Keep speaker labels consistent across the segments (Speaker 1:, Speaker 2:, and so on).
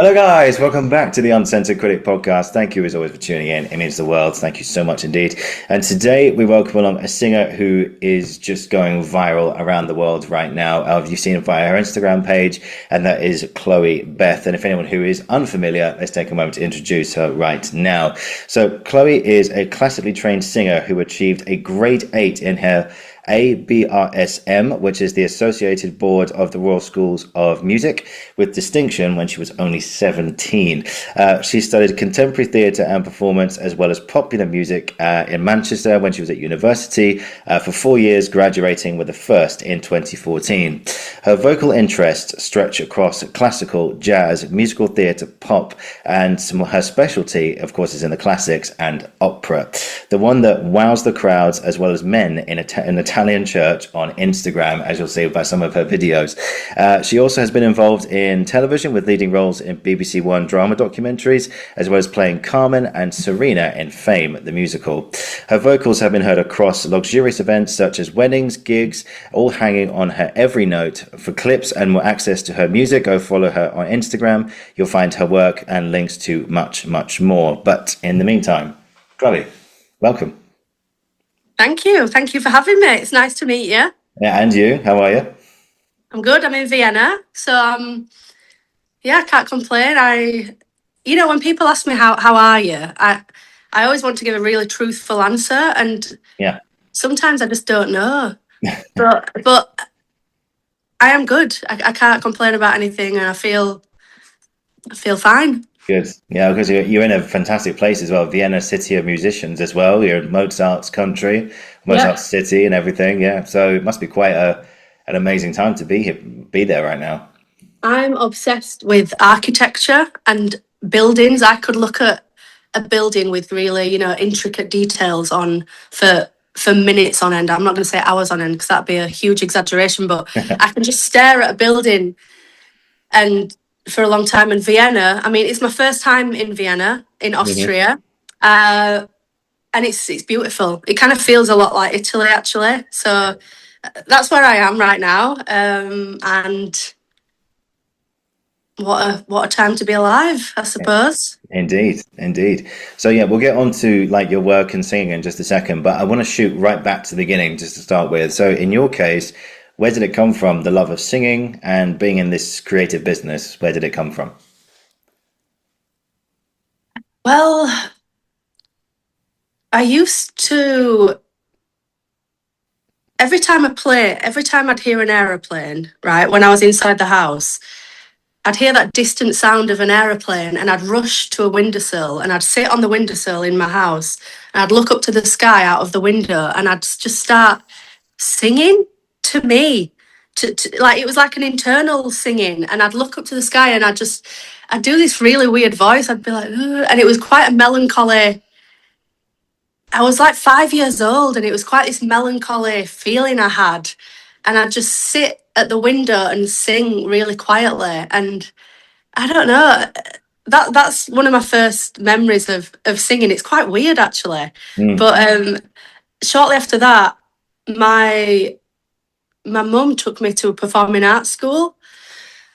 Speaker 1: Hello, guys. Welcome back to the Uncensored Critic podcast. Thank you, as always, for tuning in. It means the world. Thank you so much indeed. And today we welcome along a singer who is just going viral around the world right now. You've seen it via her Instagram page, and that is Chloëbeth. And if anyone who is unfamiliar, let's take a moment to introduce her right now. So Chloe is a classically trained singer who achieved a grade 8 in her ABRSM, which is the Associated Board of the Royal Schools of Music, with distinction when she was only 17. She studied contemporary theatre and performance as well as popular music in Manchester when she was at university for 4 years, graduating with a first in 2014. Her vocal interests stretch across classical, jazz, musical theatre, pop, and her specialty, of course, is in the classics and opera. The one that wows the crowds as well as men in an Italian church on Instagram, as you'll see by some of her videos. She also has been involved in television with leading roles in BBC One drama documentaries, as well as playing Carmen and Serena in Fame, the musical. Her vocals have been heard across luxurious events such as weddings, gigs, all hanging on her every note. For clips and more access to her music, go follow her on Instagram. You'll find her work and links to much, much more. But in the meantime, Chloe, welcome.
Speaker 2: Thank you. Thank you for having me. It's nice to meet you.
Speaker 1: Yeah, and you? How are you?
Speaker 2: I'm good. I'm in Vienna. So, yeah, I can't complain. When people ask me how are you, I always want to give a really truthful answer. And
Speaker 1: Yeah.
Speaker 2: sometimes I just don't know. but I am good. I can't complain about anything, and I feel fine.
Speaker 1: Good. Yeah, because you're in a fantastic place as well. Vienna, city of musicians as well. You're in Mozart's country, Mozart's city and everything. Yeah. So it must be quite an amazing time to be there right now.
Speaker 2: I'm obsessed with architecture and buildings. I could look at a building with really, intricate details on for minutes on end. I'm not going to say hours on end because that'd be a huge exaggeration, but I can just stare at a building and for a long time. In Vienna, I mean, it's my first time in Vienna, in Austria, and it's beautiful. It kind of feels a lot like Italy, actually. So that's where I am right now, and what a time to be alive, I suppose.
Speaker 1: Indeed. So yeah, we'll get on to like your work and singing in just a second, but I want to shoot right back to the beginning just to start with. So in your case, where did it come from, the love of singing and being in this creative business? Where did it come from?
Speaker 2: Well, I used to, every time I'd hear an aeroplane, right, when I was inside the house, I'd hear that distant sound of an aeroplane and I'd rush to a windowsill and I'd sit on the windowsill in my house and I'd look up to the sky out of the window and I'd just start singing to me. Like it was like an internal singing, and I'd look up to the sky and I'd do this really weird voice. I'd be like, "Ugh," and it was quite a melancholy. I was like 5 years old and it was quite this melancholy feeling I had. And I'd just sit at the window and sing really quietly. And I don't know, that's one of my first memories of singing. It's quite weird, actually. But shortly after that, my mum took me to a performing arts school.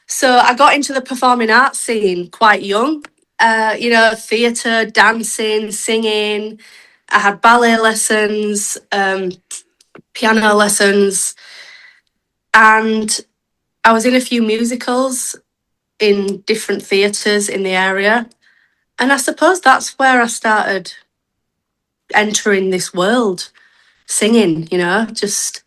Speaker 2: So I got into the performing arts scene quite young. Theatre, dancing, singing. I had ballet lessons, piano lessons, and I was in a few musicals in different theatres in the area. And I suppose that's where I started entering this world, singing, just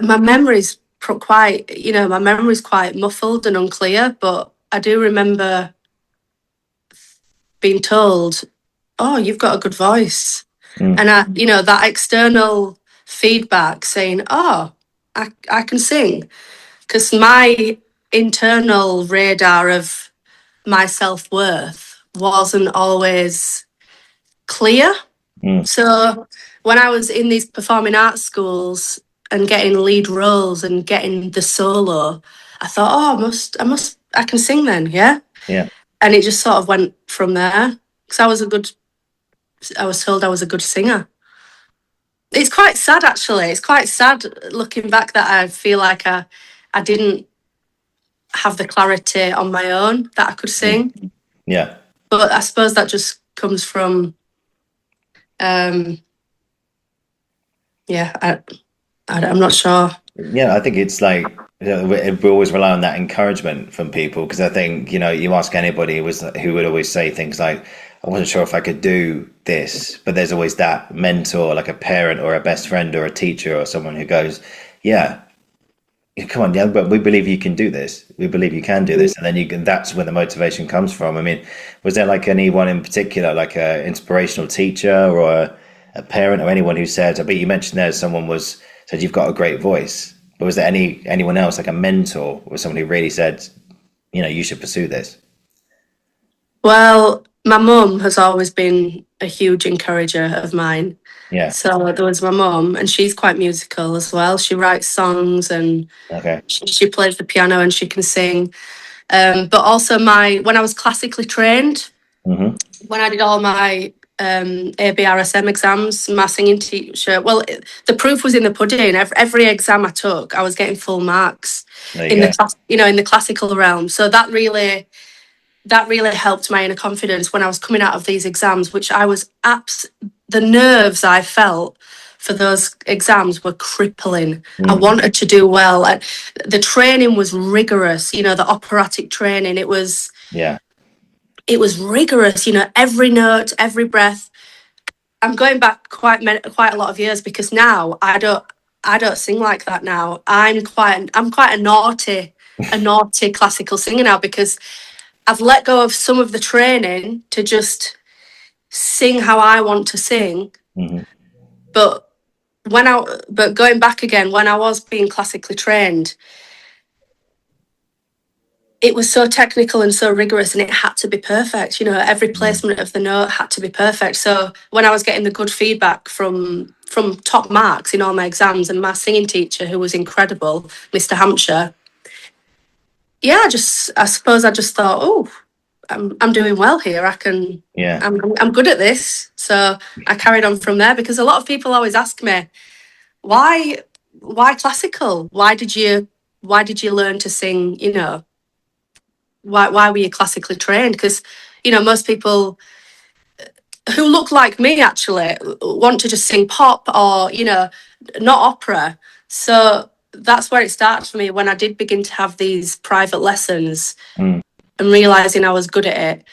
Speaker 2: my memory's quite muffled and unclear, but I do remember being told, "Oh, you've got a good voice." And that external feedback saying, "Oh, I can sing," because my internal radar of my self-worth wasn't always clear. So when I was in these performing arts schools and getting lead roles and getting the solo, I thought, "Oh, I can sing then, yeah."
Speaker 1: Yeah.
Speaker 2: And it just sort of went from there because I was told I was a good singer. It's quite sad, actually. It's quite sad looking back that I feel like I didn't have the clarity on my own that I could sing.
Speaker 1: Yeah.
Speaker 2: But I suppose that just comes from, I'm not sure.
Speaker 1: Yeah, I think it's like we always rely on that encouragement from people because I think you ask anybody who would always say things like, "I wasn't sure if I could do this," but there's always that mentor, like a parent or a best friend or a teacher or someone who goes, "Yeah, come on, yeah, but we believe you can do this. We believe you can do this," and then you can. That's where the motivation comes from. I mean, was there like anyone in particular, like a inspirational teacher or a parent or anyone who said? I bet you mentioned there someone said you've got a great voice, but was there anyone else like a mentor or someone who really said, you should pursue this?
Speaker 2: Well, my mum has always been a huge encourager of mine.
Speaker 1: Yeah.
Speaker 2: So there was my mum, and she's quite musical as well. She writes songs and
Speaker 1: Okay.
Speaker 2: she plays the piano and she can sing. But also when I was classically trained,
Speaker 1: Mm-hmm.
Speaker 2: when I did all my ABRSM exams, my singing teacher, well, the proof was in the pudding. Every exam I took, I was getting full marks
Speaker 1: There you
Speaker 2: in
Speaker 1: go.
Speaker 2: in the classical realm. So that really helped my inner confidence when I was coming out of these exams, which I was the nerves I felt for those exams were crippling. I wanted to do well. And the training was rigorous, the operatic training. It was
Speaker 1: Yeah.
Speaker 2: rigorous, every note, every breath. I'm going back quite a lot of years because now I don't sing like that now. I'm quite a naughty classical singer now because I've let go of some of the training to just sing how I want to sing.
Speaker 1: Mm-hmm.
Speaker 2: But going back again, when I was being classically trained, it was so technical and so rigorous and it had to be perfect. Every placement of the note had to be perfect. So when I was getting the good feedback from top marks in all my exams and my singing teacher, who was incredible, Mr. Hampshire, yeah, I suppose I just thought, oh, I'm doing well here.
Speaker 1: Yeah.
Speaker 2: I'm good at this. So I carried on from there because a lot of people always ask me, why classical? Why did you learn to sing? Why were you classically trained? Because most people who look like me actually want to just sing pop or not opera. So that's where it started for me when I did begin to have these private lessons
Speaker 1: Mm.
Speaker 2: and realizing I was good at it.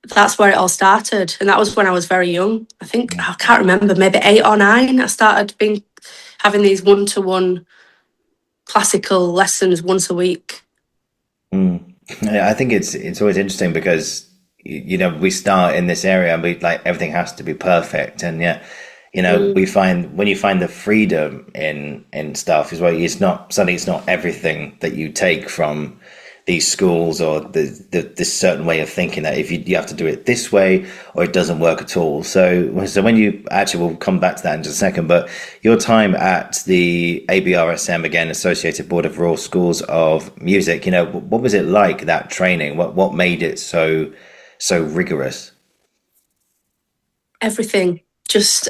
Speaker 2: That's where it all started, and that was when I was very young. I think I can't remember, maybe 8 or 9. I started having these 1-to-1 classical lessons once a week.
Speaker 1: I think it's always interesting because we start in this area and we like everything has to be perfect, and yeah, we find when you find the freedom in stuff as well, it's not everything that you take from these schools or this certain way of thinking that if you have to do it this way or it doesn't work at all. So when you actually, we'll come back to that in just a second, but your time at the ABRSM, again, Associated Board of Royal Schools of Music, what was it like, that training? What made it so rigorous?
Speaker 2: Everything. Just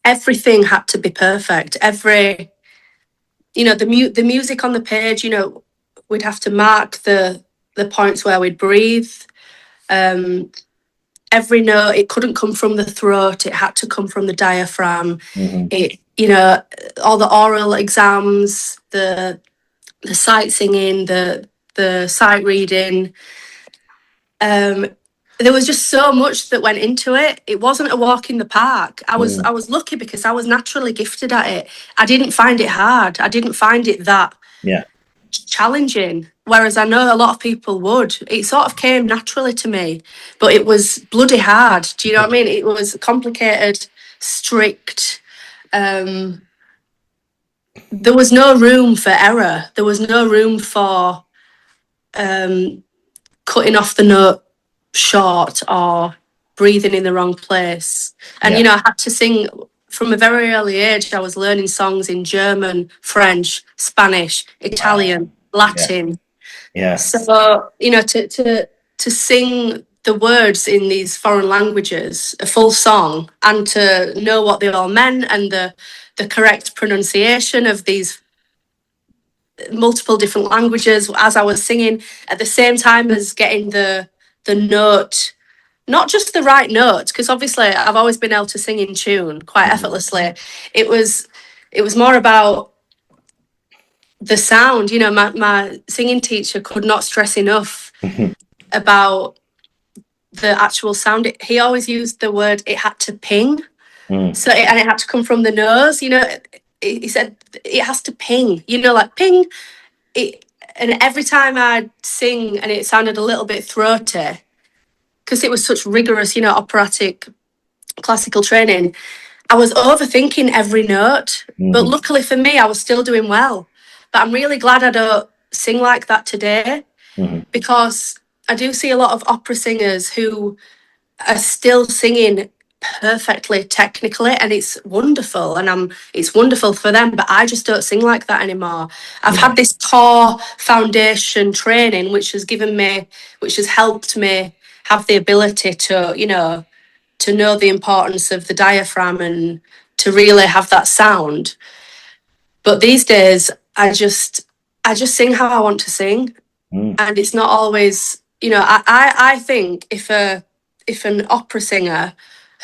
Speaker 2: everything had to be perfect. The music on the page, we'd have to mark the points where we'd breathe. Every note, it couldn't come from the throat, it had to come from the diaphragm.
Speaker 1: Mm-hmm.
Speaker 2: All the oral exams, the sight singing, the sight reading. There was just so much that went into it. It wasn't a walk in the park. I was lucky because I was naturally gifted at it. I didn't find it hard. I didn't find it that
Speaker 1: Yeah.
Speaker 2: challenging. Whereas I know a lot of people would. It sort of came naturally to me, but it was bloody hard. Do you know what I mean? It was complicated, strict. There was no room for error. There was no room for cutting off the note short or breathing in the wrong place. And,
Speaker 1: Yeah.
Speaker 2: I had to sing from a very early age. I was learning songs in German, French, Spanish, Italian, Latin.
Speaker 1: Yeah.
Speaker 2: So, to sing the words in these foreign languages, a full song, and to know what they all meant and the correct pronunciation of these multiple different languages as I was singing, at the same time as getting the note, not just the right note, because obviously I've always been able to sing in tune quite effortlessly. It was more about the sound. You know, my singing teacher could not stress enough about the actual sound. He always used the word, it had to ping. So and it had to come from the nose. You know, he said it has to ping. You know, like ping. And every time I'd sing and it sounded a little bit throaty, because it was such rigorous, you know, operatic classical training, I was overthinking every note. But luckily for me, I was still doing well. But I'm really glad I don't sing like that today, because I do see a lot of opera singers who are still singing perfectly technically, and it's wonderful, and it's wonderful for them, but I just don't sing like that anymore. I've had this core foundation training which has helped me have the ability to, you know, to know the importance of the diaphragm and to really have that sound. But these days I just sing how I want to sing. And it's not always, you know, I think if an opera singer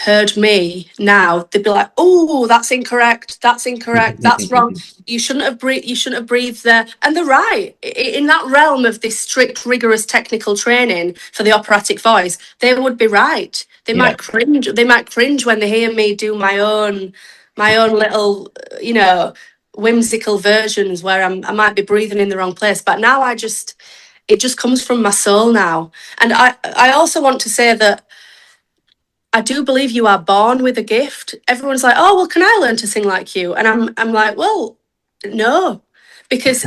Speaker 2: heard me now, they'd be like, "Oh, that's incorrect. That's incorrect. That's wrong. You shouldn't have breathed. You shouldn't have breathed there." And they're right. In that realm of this strict, rigorous technical training for the operatic voice, they would be right. They might cringe. They might cringe when they hear me do my own little, you know, whimsical versions where I might be breathing in the wrong place. But now it just comes from my soul now. And I also want to say that I do believe you are born with a gift. Everyone's like, "Oh, well, can I learn to sing like you?" And I'm like, well, no, because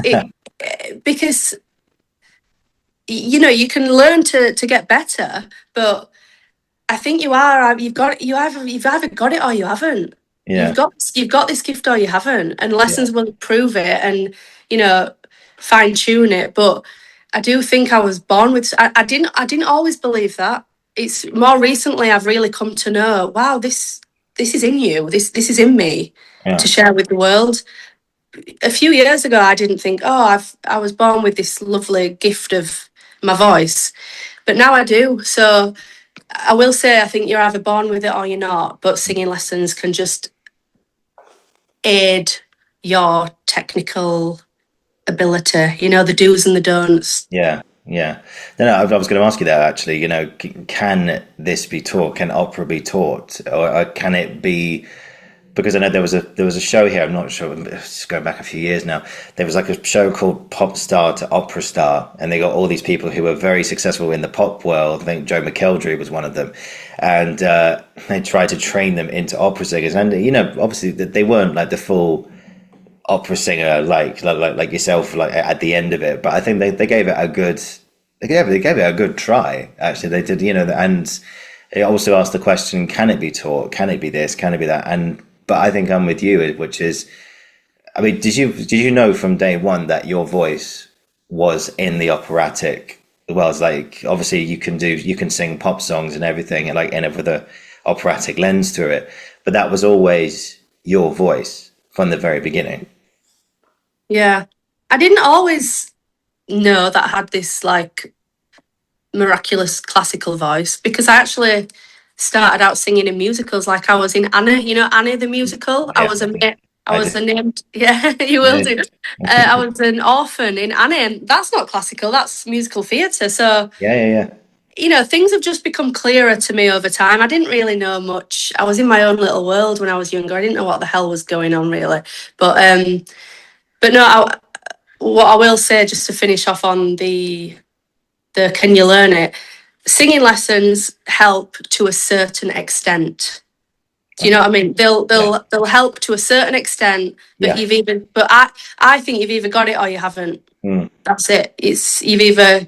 Speaker 2: because you know, you can learn to get better, but I think you've either got it or you haven't.
Speaker 1: Yeah.
Speaker 2: You've got this gift or you haven't, and lessons will improve it and, you know, fine tune it. But I do think I was born with. I didn't always believe that. It's more recently I've really come to know. Wow, this is in you. This is in me to share with the world. A few years ago, I didn't think, oh, I was born with this lovely gift of my voice, but now I do. So I will say I think you're either born with it or you're not. But singing lessons can just aid your technical ability, you know, the do's and the don'ts.
Speaker 1: Yeah, yeah. No, I was going to ask you that actually. You know, can this be taught? Can opera be taught, or can it be? Because I know there was a show here. I'm not sure. It's going back a few years now. There was like a show called Pop Star to Opera Star, and they got all these people who were very successful in the pop world. I think Joe McElderry was one of them, and they tried to train them into opera singers. And you know, obviously they weren't like the full opera singer like yourself like at the end of it, but I think they gave it a good they gave it a good try. Actually, they did, you know, and it also asked the question, can it be taught, can it be this, can it be that? And but I think I'm with you, which is, I mean, did you know from day one that your voice was in the operatic? Well, it's like obviously you can sing pop songs and everything, and like, and with a operatic lens to it, but that was always your voice from the very beginning.
Speaker 2: Yeah. I didn't always know that I had this like miraculous classical voice, because I actually started out singing in musicals. Like I was in Annie, you know, Annie the musical.
Speaker 1: Yeah,
Speaker 2: I was a named, yeah, you will do. I was an orphan in Annie, and that's not classical, that's musical theatre. So,
Speaker 1: yeah.
Speaker 2: you know, things have just become clearer to me over time. I didn't really know much. I was in my own little world when I was younger. I didn't know what the hell was going on really. But no, what I will say, just to finish off on the can you learn it? Singing lessons help to a certain extent. Do you know what I mean? They'll help to a certain extent, but I think you've either got it or you haven't. That's it. It's you've either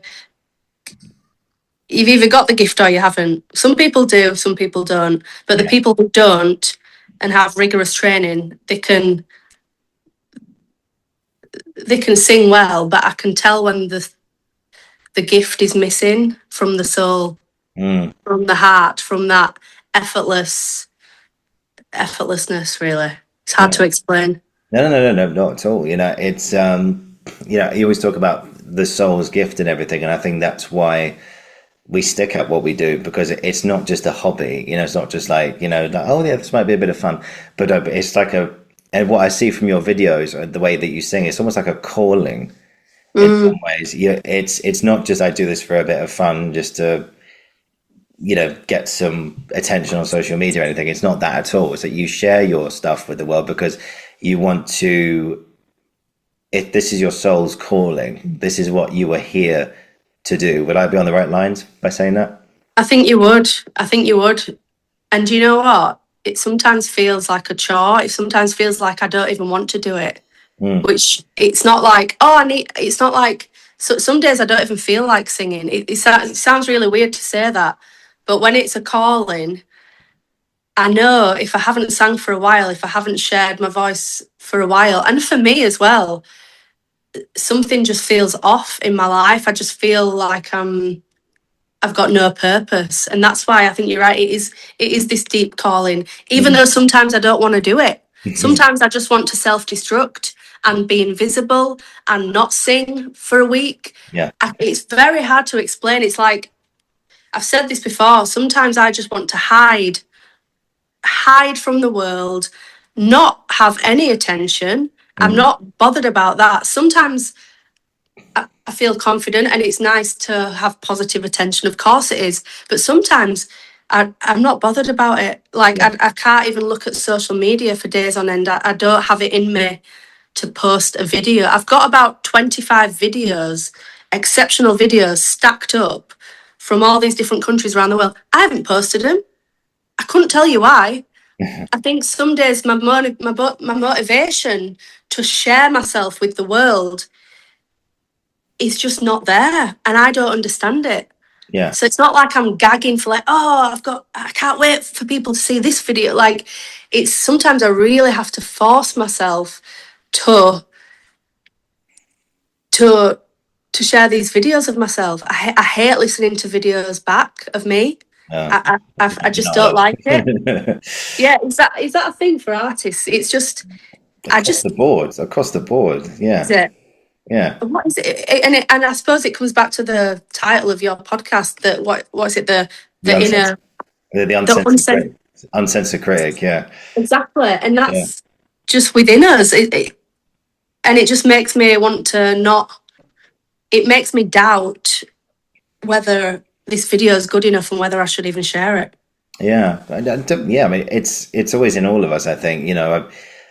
Speaker 2: got the gift or you haven't. Some people do, some people don't. But the people who don't and have rigorous training, they can sing well, but I can tell when the gift is missing from the soul, from the heart, from that effortlessness, really. It's hard to explain.
Speaker 1: No, not at all. It's you always talk about the soul's gift and everything, and I think that's why we stick at what we do, because it's not just a hobby. It's not just like, like, oh yeah, this might be a bit of fun, but it's like and what I see from your videos, the way that you sing, it's almost like a calling in some ways. Yeah, it's not just I do this for a bit of fun, just to get some attention on social media or anything. It's not that at all. It's that you share your stuff with the world because you want to. If this is your soul's calling, this is what you were here to do. Would I be on the right lines by saying that?
Speaker 2: I think you would. I think you would. And you know what? It sometimes feels like a chore. It sometimes feels like I don't even want to do it. Which it's not like, it's not like, so some days I don't even feel like singing. It sounds really weird to say that. But when it's a calling, I know if I haven't sang for a while, if I haven't shared my voice for a while, and for me as well, something just feels off in my life. I just feel like I've got no purpose. And that's why I think you're right. It is this deep calling, even though sometimes I don't want to do it. Sometimes I just want to self-destruct and be invisible and not sing for a week.
Speaker 1: Yeah.
Speaker 2: It's very hard to explain. It's like, I've said this before, sometimes I just want to hide from the world, not have any attention. I'm not bothered about that. Sometimes I feel confident and it's nice to have positive attention. Of course it is. But sometimes I'm not bothered about it. Like, I can't even look at social media for days on end. I don't have it in me to post a video. I've got about 25 videos, exceptional videos stacked up from all these different countries around the world. I haven't posted them. I couldn't tell you why. I think some days my motivation to share myself with the world is just not there, and I don't understand it.
Speaker 1: Yeah.
Speaker 2: So it's not like I'm gagging for like, I can't wait for people to see this video. Like, it's sometimes I really have to force myself to share these videos of myself. I hate listening to videos back of me. I just don't like it. Yeah, is that a thing for artists? It's just
Speaker 1: Across the board. Yeah.
Speaker 2: Is it?
Speaker 1: Yeah.
Speaker 2: What is it? And I suppose it comes back to the title of your podcast. That what is it? The inner
Speaker 1: the uncensored critic. Yeah.
Speaker 2: Exactly, and that's just within us. And it just makes me want to not. It makes me doubt whether this video is good enough and whether I should even share it.
Speaker 1: Yeah. I mean, it's always in all of us. I think.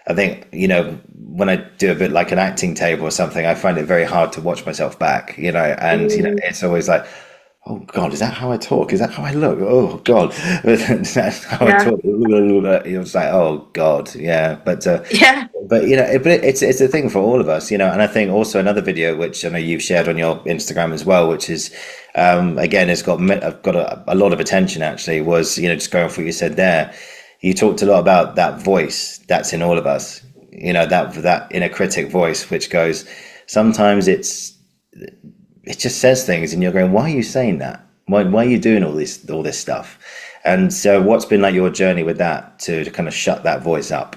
Speaker 1: I think, when I do a bit like an acting table or something, I find it very hard to watch myself back, and, it's always like, oh God, is that how I talk? Is that how I look? Oh God, that's how I talk. You're just like, oh God, yeah. But it's a thing for all of us, and I think also another video, which I know you've shared on your Instagram as well, which is, again, it's got a lot of attention actually, was, just going off what you said there. You talked a lot about that voice that's in all of us, that inner critic voice, which goes, sometimes it just says things and you're going, why are you saying that? Why are you doing all this stuff? And so what's been like your journey with that to kind of shut that voice up?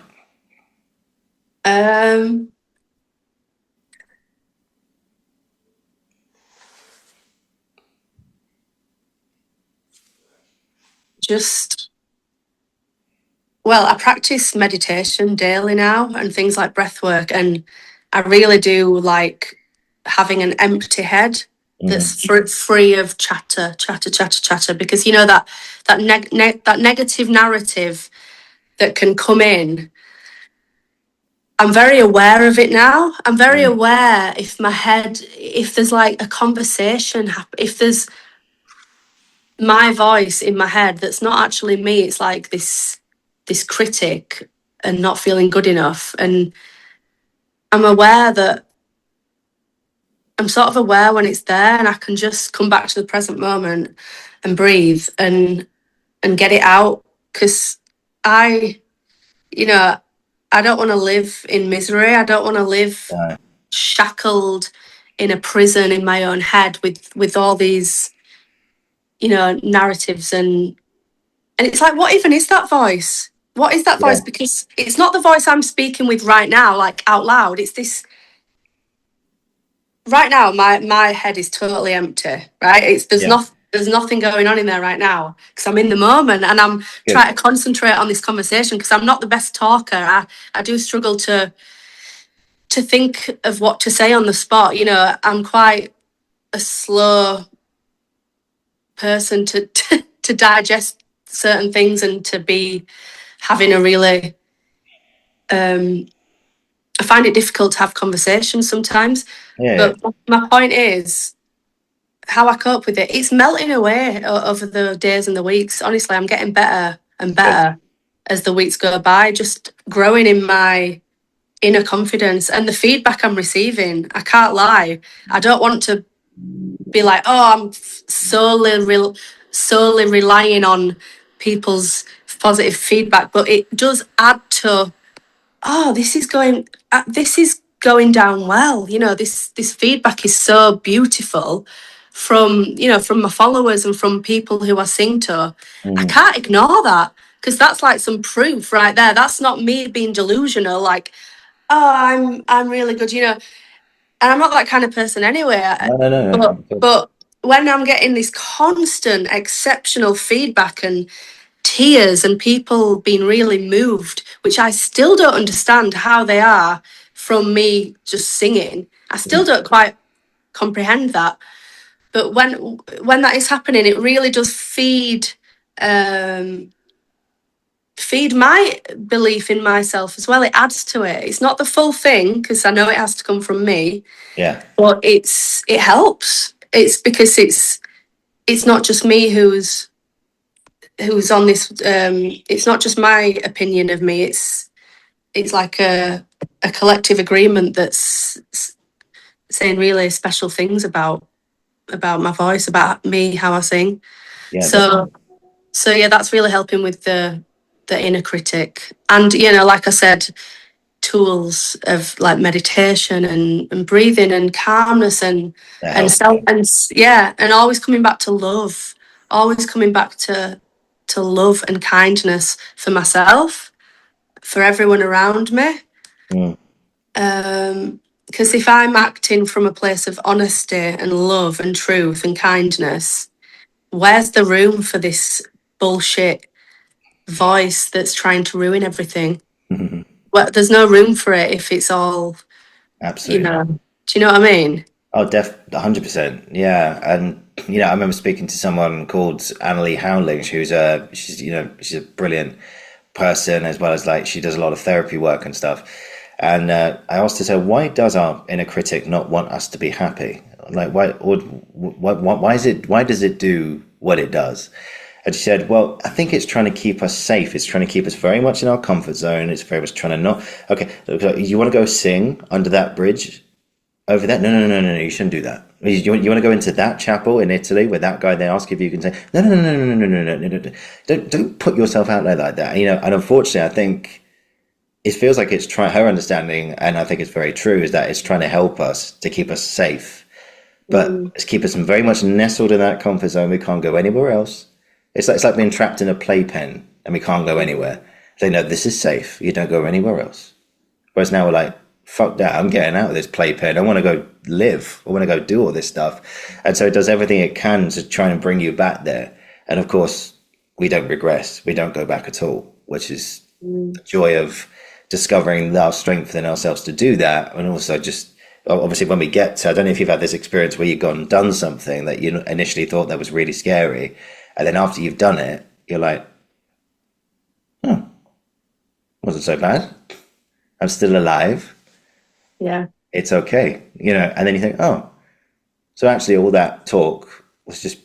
Speaker 2: Well, I practice meditation daily now and things like breath work, and I really do like having an empty head that's free of chatter, because that negative narrative that can come in. I'm very aware of it now. I'm very aware if there's like a conversation, if there's my voice in my head that's not actually me, it's like this critic and not feeling good enough. And I'm sort of aware when it's there, and I can just come back to the present moment and breathe and get it out. Because I don't want to live in misery. I don't want to live shackled in a prison in my own head with all these, narratives. And it's like, what even is that voice? what is that voice? Because it's not the voice I'm speaking with right now, like out loud. It's this. Right now, my head is totally empty. Right? There's nothing going on in there right now because I'm in the moment and I'm trying to concentrate on this conversation because I'm not the best talker. I do struggle to think of what to say on the spot. You know, I'm quite a slow person to to digest certain things and to be having a really I find it difficult to have conversations sometimes. But my point is how I cope with it. It's melting away over the days and the weeks. Honestly, I'm getting better and better as the weeks go by, just growing in my inner confidence and the feedback I'm receiving. I can't lie. I don't want to be like, oh, I'm solely relying on people's positive feedback, but it does add to, oh, this is going down well. You know, this feedback is so beautiful from my followers and from people who I sing to. I can't ignore that because that's like some proof right there. That's not me being delusional, like, oh, I'm really good, you know. And I'm not that kind of person anyway.
Speaker 1: No.
Speaker 2: But when I'm getting this constant exceptional feedback and tears and people being really moved, which I still don't understand how they are from me just singing. I still don't quite comprehend that. But when that is happening, it really does feed my belief in myself as well. It adds to it. It's not the full thing because I know it has to come from me.
Speaker 1: Yeah.
Speaker 2: But it helps. It's because it's not just me who's on this. It's not just my opinion of me. It's like a collective agreement that's saying really special things about my voice, about me, how I sing.
Speaker 1: Yeah.
Speaker 2: So yeah, that's really helping with the inner critic. And you know, like I said, tools of like meditation and breathing and calmness and self and always coming back to love, always coming back to love and kindness for myself, for everyone around me. Because if I'm acting from a place of honesty and love and truth and kindness, where's the room for this bullshit voice that's trying to ruin everything? Well, there's no room for it if it's all,
Speaker 1: Absolutely.
Speaker 2: you know, do you know what I mean?
Speaker 1: Oh, 100%. Yeah. And, you know, I remember speaking to someone called Annalie Howling, she's a brilliant person as well as like she does a lot of therapy work and stuff. And I asked her, so why does our inner critic not want us to be happy? Like, why does it do what it does? And she said, well, I think it's trying to keep us safe. It's trying to keep us very much in our comfort zone. It's very much trying to not, okay, you want to go sing under that bridge over there? No, you shouldn't do that. You want to go into that chapel in Italy where that guy, they ask if you can say, no. Don't put yourself out there like that. You know, and unfortunately, I think it feels like it's her understanding, and I think it's very true, is that it's trying to help us to keep us safe. But it's keep us very much nestled in that comfort zone. We can't go anywhere else. It's like being trapped in a playpen and we can't go anywhere. They know this is safe. You don't go anywhere else. Whereas now we're like, fuck that. I'm getting out of this playpen. I want to go live. I want to go do all this stuff. And so it does everything it can to try and bring you back there. And of course, we don't regress. We don't go back at all, which is the joy of discovering our strength in ourselves to do that. And also just, obviously when we get to, I don't know if you've had this experience where you've gone and done something that you initially thought that was really scary. And then after you've done it, you're like, oh, wasn't so bad. I'm still alive.
Speaker 2: Yeah.
Speaker 1: It's okay. You know, and then you think, oh, so actually all that talk was just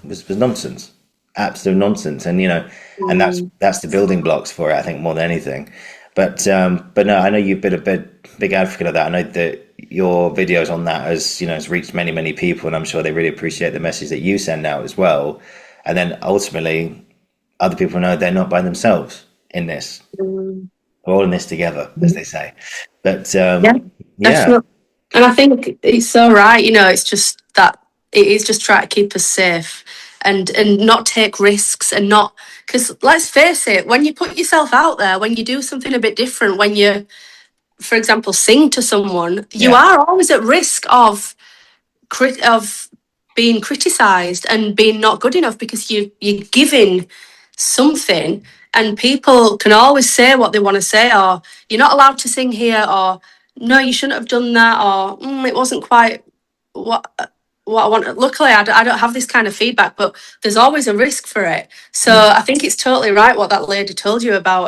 Speaker 1: was nonsense. Absolute nonsense. And, you know, and that's the building blocks for it, I think, more than anything. But no, I know you've been a big advocate of that. I know that your videos on that has reached many, many people, and I'm sure they really appreciate the message that you send out as well. And then ultimately, other people know they're not by themselves in this. We're all in this together, as they say. But
Speaker 2: definitely. And I think it's so right. You know, it's just that it is just trying to keep us safe. and not take risks, and not, because let's face it, when you put yourself out there, when you do something a bit different, when you, for example, sing to someone, you are always at risk of being criticised and being not good enough, because you're giving something, and people can always say what they want to say, or you're not allowed to sing here, or no, you shouldn't have done that, or it wasn't quite what I want. Luckily, I don't have this kind of feedback, but there's always a risk for it. So I think it's totally right what that lady told you about.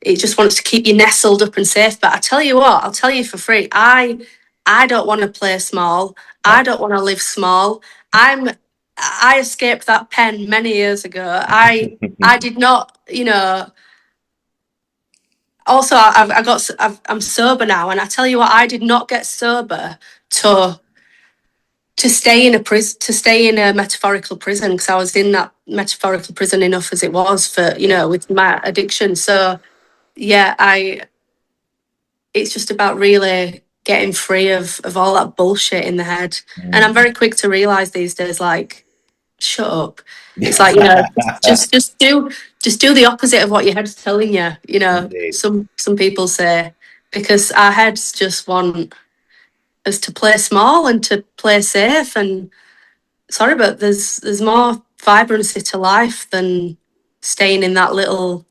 Speaker 2: It just wants to keep you nestled up and safe. But I tell you what, I'll tell you for free, I don't want to play small. I don't want to live small. I escaped that pen many years ago. I did not, Also, I'm sober now, and I tell you what, I did not get sober to stay in a metaphorical prison, because I was in that metaphorical prison enough as it was for, with my addiction. So yeah, it's just about really getting free of all that bullshit in the head. And I'm very quick to realise these days, like, shut up. It's like, just do the opposite of what your head's telling you.
Speaker 1: Indeed.
Speaker 2: Some people say, because our heads just want us to play small and to play safe. And sorry, but there's more vibrancy to life than staying in that little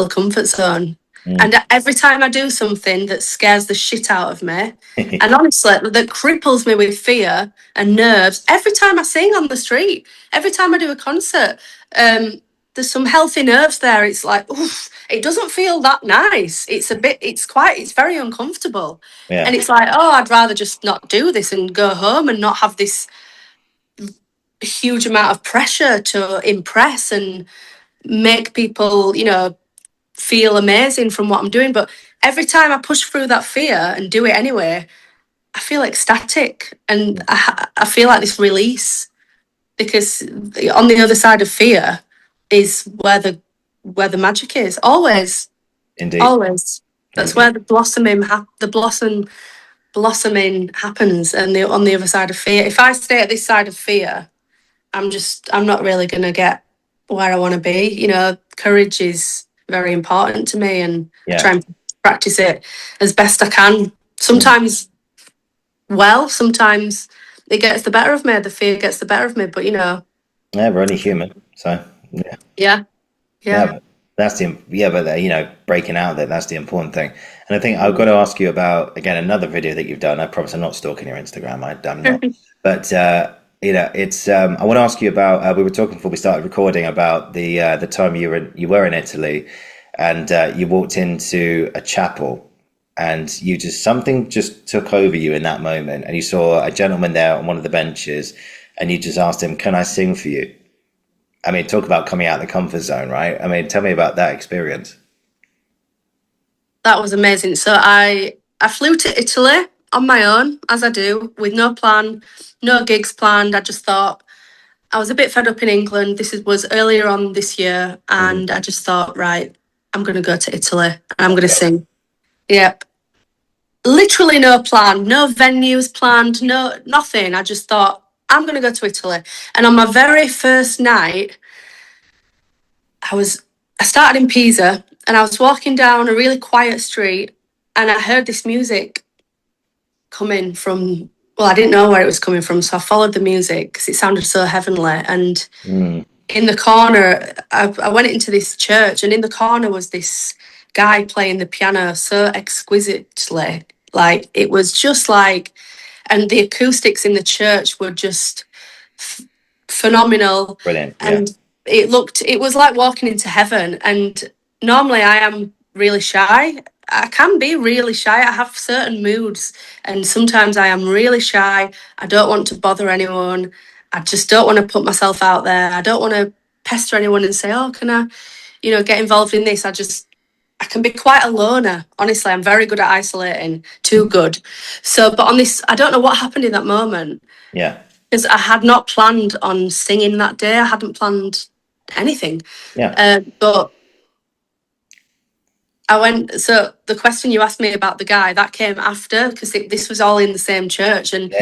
Speaker 2: comfort zone. And every time I do something that scares the shit out of me, and honestly, that cripples me with fear and nerves, every time I sing on the street, every time I do a concert, there's some healthy nerves there. It's like, oof, it doesn't feel that nice. It's very uncomfortable.
Speaker 1: Yeah.
Speaker 2: And it's like, oh, I'd rather just not do this and go home and not have this huge amount of pressure to impress and make people, feel amazing from what I'm doing. But every time I push through that fear and do it anyway, I feel ecstatic, and I feel like this release, because on the other side of fear is where the magic is. Always.
Speaker 1: Indeed.
Speaker 2: Always. That's where the blossoming happens, and on the other side of fear. If I stay at this side of fear, I'm not really going to get where I want to be. Courage is very important to me, and I try and practice it as best I can. Sometimes sometimes it gets the better of me, the fear gets the better of me, but
Speaker 1: yeah, we're only human, so
Speaker 2: yeah.
Speaker 1: But that's breaking out that's the important thing. And I think I've got to ask you about, again, another video that you've done. I promise I'm not stalking your Instagram. I'm not. But it's I want to ask you about, we were talking before we started recording about the time you were in Italy, and you walked into a chapel, and something just took over you in that moment, and you saw a gentleman there on one of the benches, and you just asked him, "Can I sing for you?" I mean, talk about coming out of the comfort zone, right? I mean, tell me about that experience.
Speaker 2: That was amazing. So I flew to Italy on my own, as I do, with no plan, no gigs planned. I just thought, I was a bit fed up in England. Was earlier on this year, and I just thought, right, I'm going to go to Italy and I'm going to sing. Yep. Literally no plan, no venues planned, no nothing. I just thought, I'm going to go to Italy. And on my very first night, I started in Pisa, and I was walking down a really quiet street, and I heard this music coming from, well, I didn't know where it was coming from, so I followed the music because it sounded so heavenly. And in the corner, I went into this church, and in the corner was this guy playing the piano so exquisitely. Like, it was just like, and the acoustics in the church were just phenomenal.
Speaker 1: Brilliant.
Speaker 2: And it was like walking into heaven. And normally I am really shy. I can be really shy. I have certain moods, and sometimes I am really shy. I don't want to bother anyone. I just don't want to put myself out there. I don't want to pester anyone and say, oh, can I, get involved in this? I can be quite a loner. Honestly, I'm very good at isolating, too good. So, but on this, I don't know what happened in that moment.
Speaker 1: Yeah.
Speaker 2: Because I had not planned on singing that day. I hadn't planned anything.
Speaker 1: Yeah.
Speaker 2: But I went, so the question you asked me about the guy, that came after, because this was all in the same church. And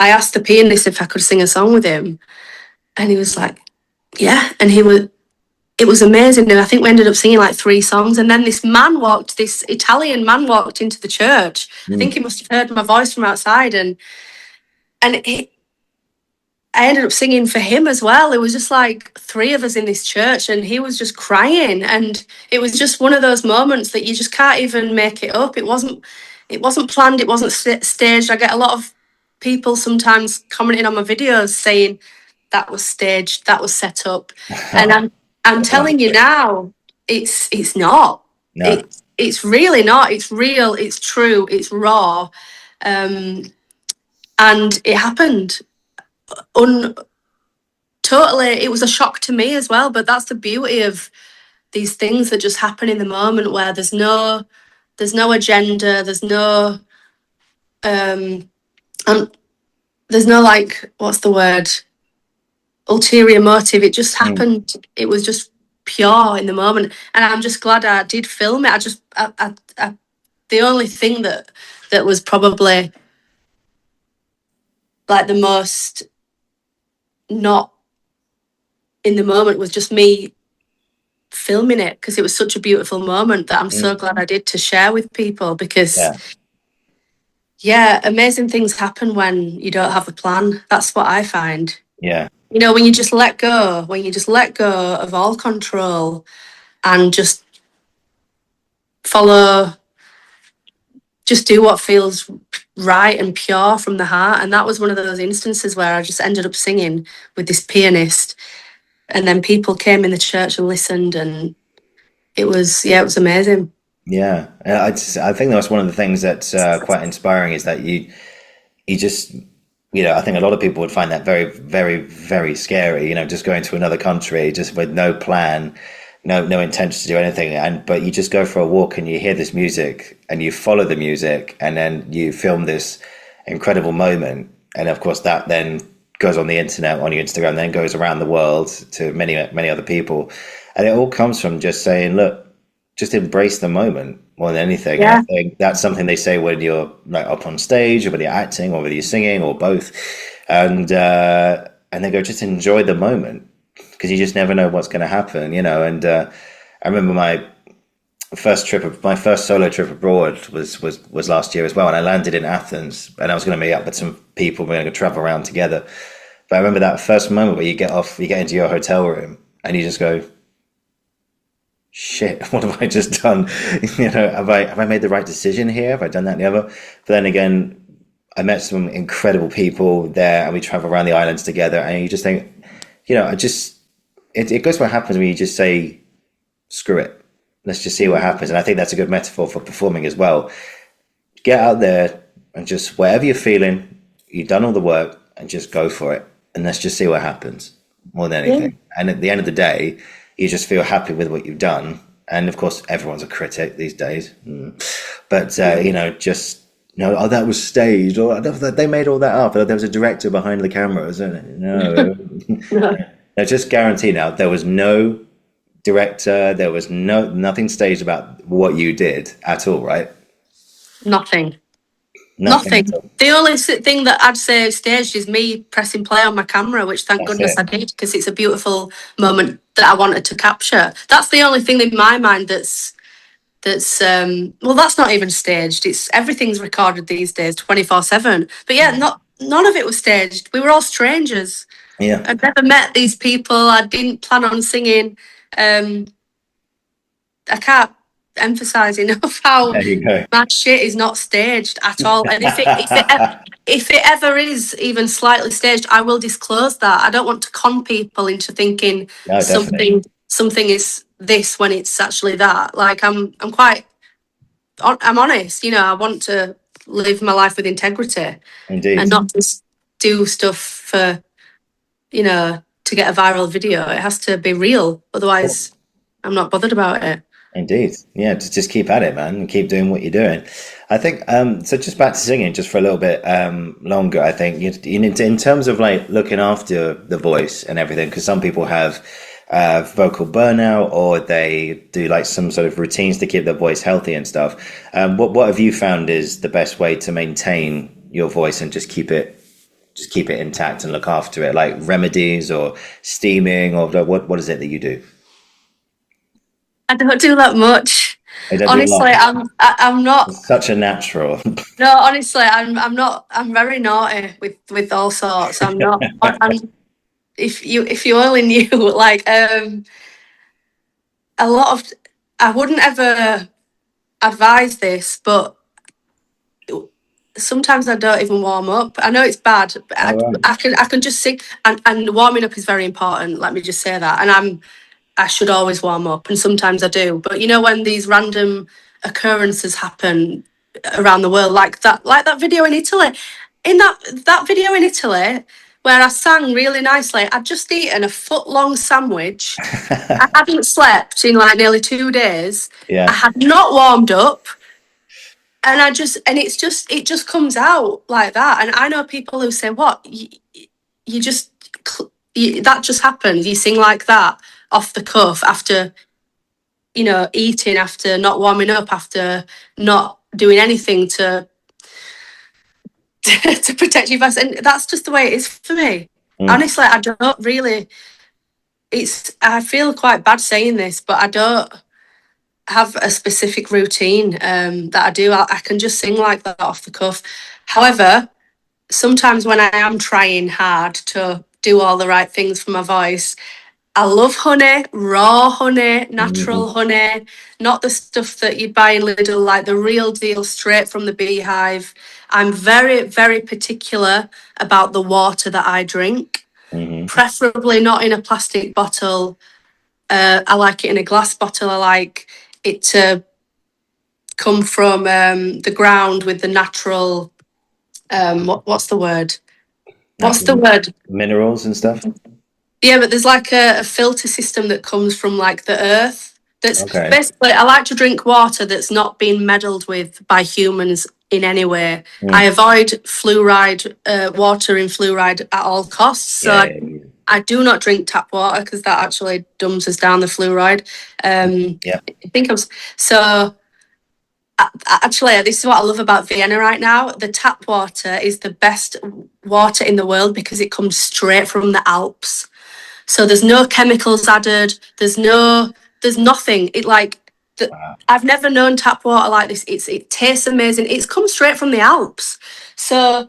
Speaker 2: I asked the pianist if I could sing a song with him, and he was like, yeah. And it was amazing. And I think we ended up singing like 3 songs. And then this Italian man walked into the church. I think he must have heard my voice from outside. And I ended up singing for him as well. It was just like 3 of us in this church, and he was just crying. And it was just one of those moments that you just can't even make it up. It wasn't planned. It wasn't staged. I get a lot of people sometimes commenting on my videos saying that was staged, that was set up. And I'm telling you now, it's not.
Speaker 1: No.
Speaker 2: It's really not. It's real. It's true. It's raw. And it happened. Totally, it was a shock to me as well, but that's the beauty of these things that just happen in the moment, where there's no agenda, there's no there's no, like, what's the word, ulterior motive. It just happened. It was just pure in the moment, and I'm just glad I did film it. The only thing that was probably like the most not in the moment was just me filming it, because it was such a beautiful moment that I'm so glad I did, to share with people, because amazing things happen when you don't have a plan. That's what I find.
Speaker 1: Yeah.
Speaker 2: You know, when you just let go of all control and just do what feels right and pure from the heart. And that was one of those instances where I just ended up singing with this pianist, and then people came in the church and listened, and it was amazing.
Speaker 1: Yeah, I think that's one of the things that's quite inspiring, is that you just, I think a lot of people would find that very, very, very scary, just going to another country just with no plan, no intention to do anything, but you just go for a walk and you hear this music and you follow the music, and then you film this incredible moment, and of course that then goes on the internet, on your Instagram, then goes around the world to many, many other people, and it all comes from just saying, look, just embrace the moment more than anything.
Speaker 2: Yeah.
Speaker 1: I think that's something they say when you're like up on stage, or whether you're acting, or whether you're singing, or both, and they go, just enjoy the moment, because you just never know what's going to happen, And I remember my first solo trip abroad was last year as well, and I landed in Athens, and I was going to meet up with some people. We're going to travel around together. But I remember that first moment where you get into your hotel room, and you just go, shit, what have I just done? Have I made the right decision here? Have I done that and the other? But then again, I met some incredible people there, and we travel around the islands together, and you just think, it goes what happens when you just say, screw it, let's just see what happens. And I think that's a good metaphor for performing as well. Get out there and just, whatever you're feeling, you've done all the work, and just go for it, and let's just see what happens more than anything. And at the end of the day, you just feel happy with what you've done. And of course, everyone's a critic these days. But, oh, that was staged, or they made all that up. There was a director behind the cameras. No. No, just guarantee now, there was no director, there was nothing staged about what you did at all, right?
Speaker 2: Nothing.
Speaker 1: Nothing.
Speaker 2: The only thing that I'd say staged is me pressing play on my camera, which thank goodness I did, because it's a beautiful moment that I wanted to capture. That's the only thing in my mind that's that's not even staged. Everything's recorded these days 24/7. But yeah, none of it was staged. We were all strangers.
Speaker 1: Yeah.
Speaker 2: I'd never met these people. I didn't plan on singing. I can't emphasize enough how my shit is not staged at all. And if it ever is even slightly staged, I will disclose that. I don't want to con people into thinking something is this when it's actually that. Like I'm honest. I want to live my life with integrity.
Speaker 1: Indeed.
Speaker 2: And not just do stuff for to get a viral video. It has to be real, otherwise I'm not bothered about it.
Speaker 1: Indeed. Yeah, just keep at it, man, and keep doing what you're doing. I think, so just back to singing just for a little bit longer, I think, in terms of like looking after the voice and everything, because some people have vocal burnout, or they do like some sort of routines to keep their voice healthy and stuff. What have you found is the best way to maintain your voice and just keep it just keep it intact and look after it, like remedies or steaming, or what is it that you do?
Speaker 2: I don't do that much.
Speaker 1: I don't do a
Speaker 2: Honestly,
Speaker 1: lot.
Speaker 2: I'm not.
Speaker 1: It's such a natural.
Speaker 2: No, honestly, I'm not. I'm very naughty with all sorts. I'm not. I'm. If you only knew, like a lot of. I wouldn't ever advise this, but sometimes I don't even warm up. I know it's bad, but
Speaker 1: All right.
Speaker 2: I can just sing, and warming up is very important. Let me just say that, and I should always warm up, and sometimes I do. But you know, when these random occurrences happen around the world, like that video in Italy, in that video in Italy where I sang really nicely, I'd just eaten a foot-long sandwich. I hadn't slept in like nearly 2 days. I
Speaker 1: Yeah.
Speaker 2: had not warmed up, and it just comes out like that. And I know people who say, "What you just that just happens? You sing like that off the cuff after eating, after not warming up, after not doing anything to to protect your voice." And that's just the way it is for me.
Speaker 1: Mm.
Speaker 2: Honestly, I don't really. I feel quite bad saying this, but I don't have a specific routine that I do. I can just sing like that off the cuff. However, sometimes when I am trying hard to do all the right things for my voice, I love honey, raw honey,
Speaker 1: Mm.
Speaker 2: natural honey, not the stuff that you buy in Lidl, like the real deal straight from the beehive. I'm very, very particular about the water that I drink,
Speaker 1: Mm-hmm.
Speaker 2: preferably not in a plastic bottle. I like it in a glass bottle. I like it to come from the ground with the natural. What's the word? What's the
Speaker 1: Natural
Speaker 2: word?
Speaker 1: minerals and stuff.
Speaker 2: Yeah, but there's like a filter system that comes from like the earth. That's
Speaker 1: Okay.
Speaker 2: basically, I like to drink water that's not been meddled with by humans in any way. I
Speaker 1: Mm.
Speaker 2: avoid fluoride, water in fluoride at all costs. So
Speaker 1: Yeah. Yeah.
Speaker 2: I do not drink tap water because that actually dumbs us down the fluoride.
Speaker 1: Yeah.
Speaker 2: I think I'm so. Actually, this is what I love about Vienna right now. The tap water is the best water in the world because it comes straight from the Alps. So there's no chemicals added. There's nothing.
Speaker 1: Wow.
Speaker 2: I've never known tap water like this. It tastes amazing. It's come straight from the Alps. So,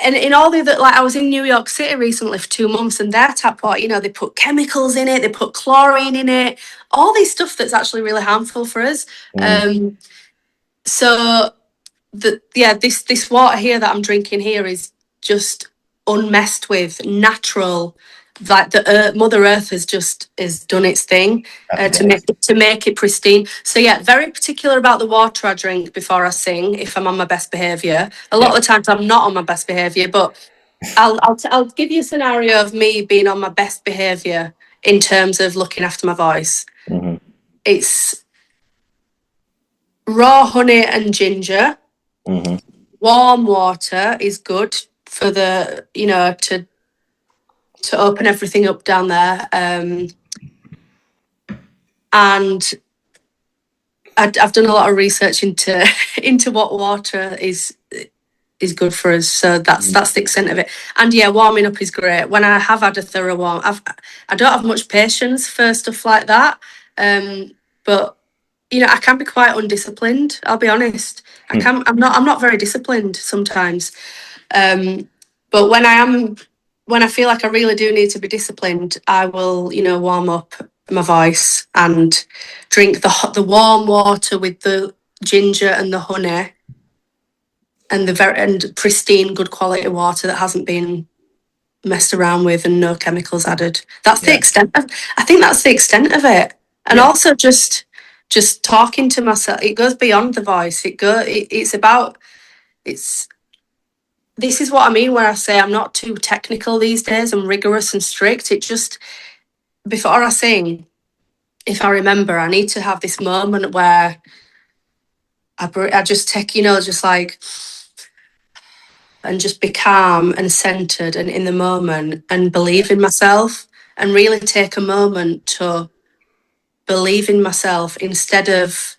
Speaker 2: and in all the other, like I was in New York City recently for 2 months, and their tap water, they put chemicals in it, they put chlorine in it, all this stuff that's actually really harmful for us.
Speaker 1: Mm.
Speaker 2: So this water here that I'm drinking here is just unmessed with, natural. Like the Mother Earth has done its thing
Speaker 1: Happy
Speaker 2: to
Speaker 1: days.
Speaker 2: make it pristine. So yeah, very particular about the water I drink before I sing. If I'm on my best behaviour, a lot
Speaker 1: Yeah.
Speaker 2: of the times I'm not on my best behaviour. But I'll give you a scenario of me being on my best behaviour in terms of looking after my voice.
Speaker 1: Mm-hmm.
Speaker 2: It's raw honey and ginger.
Speaker 1: Mm-hmm.
Speaker 2: Warm water is good for the to open everything up down there, and I've done a lot of research into into what water is good for us. So that's the extent of it. And yeah, warming up is great. When I have had a thorough warm, I don't have much patience for stuff like that, but I can be quite undisciplined. I'll be honest. I'm not very disciplined sometimes. But when I feel like I really do need to be disciplined, I will, warm up my voice and drink the warm water with the ginger and the honey and and pristine, good quality water that hasn't been messed around with and no chemicals added. That's the
Speaker 1: Yeah.
Speaker 2: extent of. I think that's the extent of it. And
Speaker 1: Yeah.
Speaker 2: also just talking to myself. It goes beyond the voice. It's about it's this is what I mean when I say I'm not too technical these days. I'm rigorous and strict. It just, before I sing, if I remember, I need to have this moment where I just take, just like, and just be calm and centered and in the moment and believe in myself and really take a moment to believe in myself instead of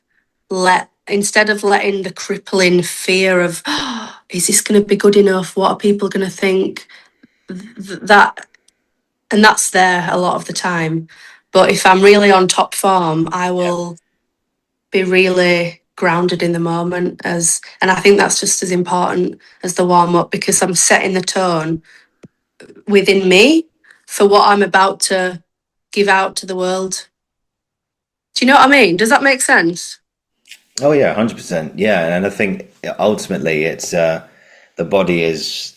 Speaker 2: instead of letting the crippling fear of, oh, is this going to be good enough? What are people going to think? And that's there a lot of the time. But if I'm really on top form, I will be really grounded in the moment, and I think that's just as important as the warm up, because I'm setting the tone within me for what I'm about to give out to the world. Do you know what I mean? Does that make sense?
Speaker 1: Oh yeah, 100%. Yeah, and I think ultimately it's the body it's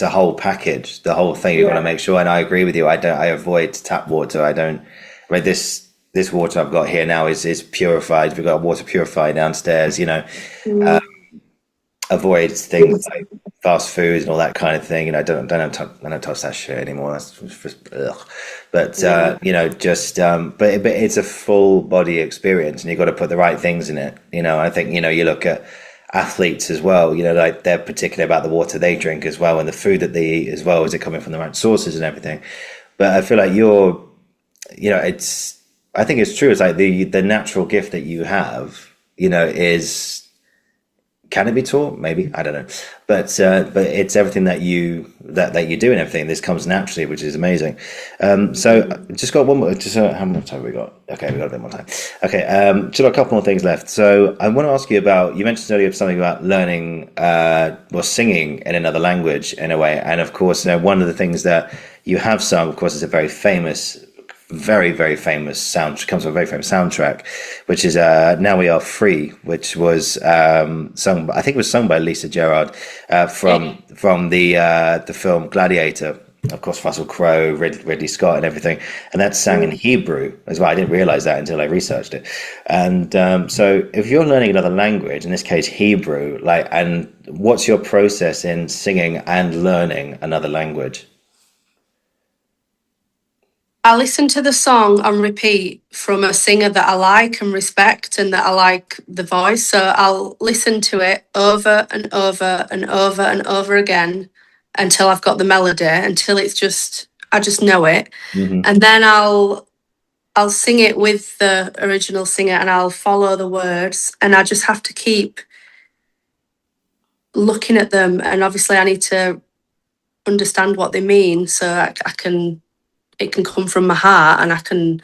Speaker 1: a whole package. The whole thing you've got to make sure. And I agree with you. I avoid tap water. I don't. I mean, this water I've got here now is purified. We've got a water purifier downstairs.
Speaker 2: Mm.
Speaker 1: Avoid things like fast food and all that kind of thing. I don't touch that shit anymore. That's just, ugh. But but it's a full body experience, and you've got to put the right things in it. I think you look at athletes as well. Like they're particular about the water they drink as well, and the food that they eat as well. Is it coming from the right sources and everything? But I feel like it's. I think it's true. It's like the natural gift that you have. Is. Can it be taught? Maybe, I don't know, but it's everything that you do and everything. This comes naturally, which is amazing. So just got one more. Just how much time have we got? Okay, we got a bit more time. Okay, just got a couple more things left. So I want to ask you about. You mentioned earlier something about learning or singing in another language in a way, and of course, one of the things that you have sung, of course, is a very, very famous comes from a very famous soundtrack, which is Now We Are Free, which was sung, I think it was sung by Lisa Gerrard from the film Gladiator. Of course, Russell Crowe, Ridley Scott, and everything, and that's sang in Hebrew as well. I didn't realize that until I researched it. And so, if you're learning another language, in this case Hebrew, and what's your process in singing and learning another language?
Speaker 2: I listen to the song on repeat from a singer that I like and respect, and that I like the voice. So I'll listen to it over and over and over and over again until I've got the melody, until I just know it.
Speaker 1: Mm-hmm.
Speaker 2: And then I'll sing it with the original singer, and I'll follow the words, and I just have to keep looking at them. And obviously I need to understand what they mean, so it can come from my heart, and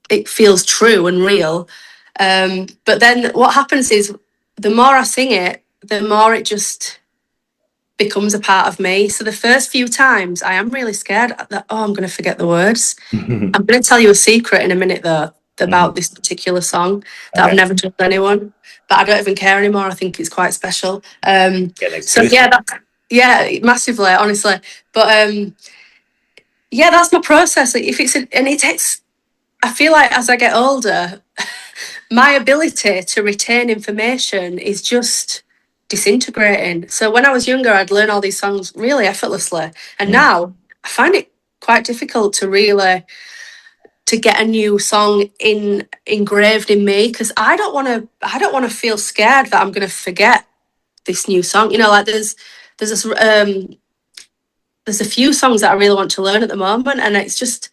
Speaker 2: it feels true and real. But then what happens is, the more I sing it, the more it just becomes a part of me. So the first few times I am really scared that, I'm going to forget the words. I'm going to tell you a secret in a minute though, about this particular song that I've never told anyone, but I don't even care anymore. I think it's quite special. Massively, honestly. But that's my process. I feel like as I get older, my ability to retain information is just disintegrating. So when I was younger, I'd learn all these songs really effortlessly. And now I find it quite difficult to get a new song engraved in me, because I don't want to feel scared that I'm going to forget this new song. Like there's a few songs that I really want to learn at the moment, and it's just,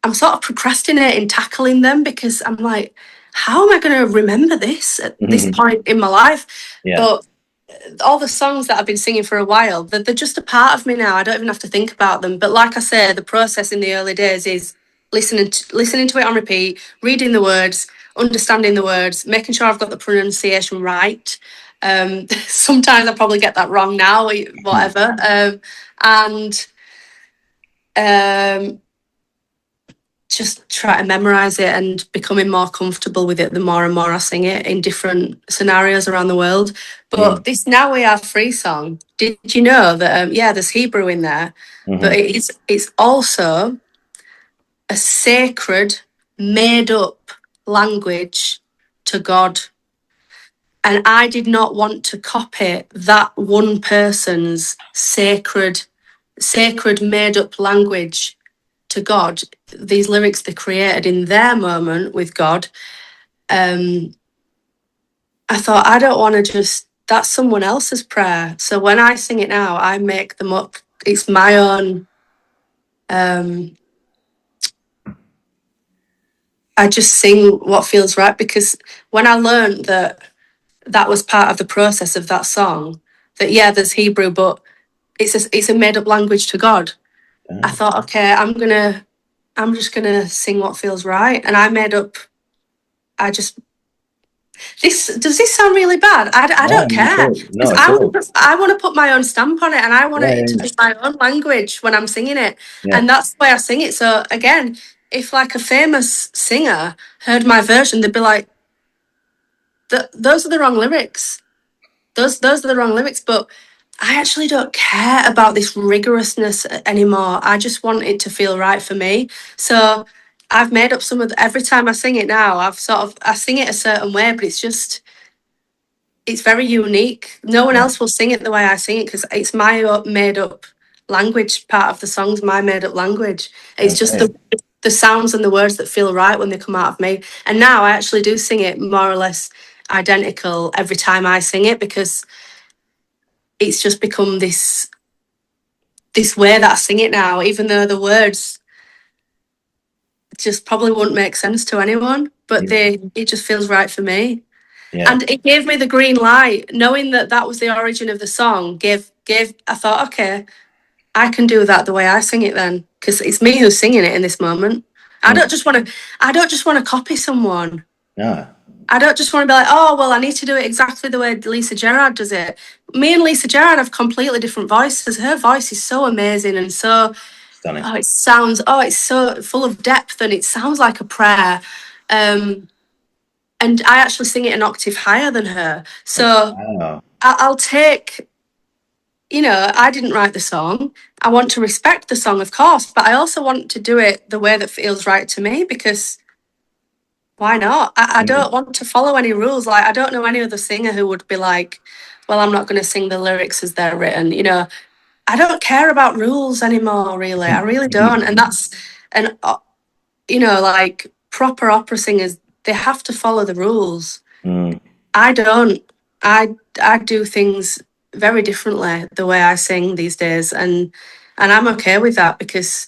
Speaker 2: I'm sort of procrastinating tackling them, because I'm like, how am I going to remember this at this point in my life?
Speaker 1: Yeah.
Speaker 2: But all the songs that I've been singing for a while, they're just a part of me now. I don't even have to think about them. But like I say, the process in the early days is listening to it on repeat, reading the words, understanding the words, making sure I've got the pronunciation right. Sometimes I probably get that wrong now, whatever. Just try to memorize it and becoming more comfortable with it the more and more I sing it in different scenarios around the world. But this Now We Are Free song, did you know that, there's Hebrew in there, but it's also a sacred, made up language to God. And I did not want to copy that one person's sacred made up language to God. These lyrics they created in their moment with God. I thought, I don't want to that's someone else's prayer. So when I sing it now, I make them up. It's my own I just sing what feels right, because when I learned that was part of the process of that song, that yeah, there's Hebrew, but it's a made up language to God. I thought, okay, I'm just gonna sing what feels right, and I made up. I just does this sound really bad? I
Speaker 1: No,
Speaker 2: don't
Speaker 1: not at
Speaker 2: care,
Speaker 1: all.
Speaker 2: because
Speaker 1: Not at all.
Speaker 2: I want to put my own stamp on it, and I want
Speaker 1: Yeah,
Speaker 2: it to be my own language when I'm singing it,
Speaker 1: yeah,
Speaker 2: and that's the way I sing it. So again, if like a famous singer heard my version, they'd be like, "Those are the wrong lyrics. Those are the wrong lyrics." But I actually don't care about this rigorousness anymore. I just want it to feel right for me. So I've made up some of every time I sing it now. I sing it a certain way, but it's very unique. No one
Speaker 1: yeah.
Speaker 2: else will sing it the way I sing it, because it's my made up language. Part of the song's my made up language. It's just
Speaker 1: Okay.
Speaker 2: the sounds and the words that feel right when they come out of me. And now I actually do sing it more or less identical every time I sing it, because it's just become this way that I sing it now, even though the words just probably wouldn't make sense to anyone, but
Speaker 1: Yeah,
Speaker 2: it just feels right for me.
Speaker 1: yeah.
Speaker 2: And it gave me the green light, knowing that that was the origin of the song. I thought, okay, I can do that the way I sing it then, because it's me who's singing it in this moment. I
Speaker 1: Mm.
Speaker 2: don't just want to. I don't just want to copy someone.
Speaker 1: No.
Speaker 2: I don't just want to be like, oh well, I need to do it exactly the way Lisa Gerrard does it. Me and Lisa Gerrard have completely different voices. Her voice is so amazing and so
Speaker 1: Stunning.
Speaker 2: it's so full of depth, and it sounds like a prayer. And I actually sing it an octave higher than her. So
Speaker 1: Wow.
Speaker 2: I'll take, I didn't write the song. I want to respect the song, of course, but I also want to do it the way that feels right to me, because why not? I
Speaker 1: Mm.
Speaker 2: don't want to follow any rules. Like, I don't know any other singer who would be like, well, I'm not going to sing the lyrics as they're written. I don't care about rules anymore, really. I really don't. And like proper opera singers, they have to follow the rules.
Speaker 1: Mm.
Speaker 2: I don't. I do things very differently the way I sing these days, and I'm okay with that, because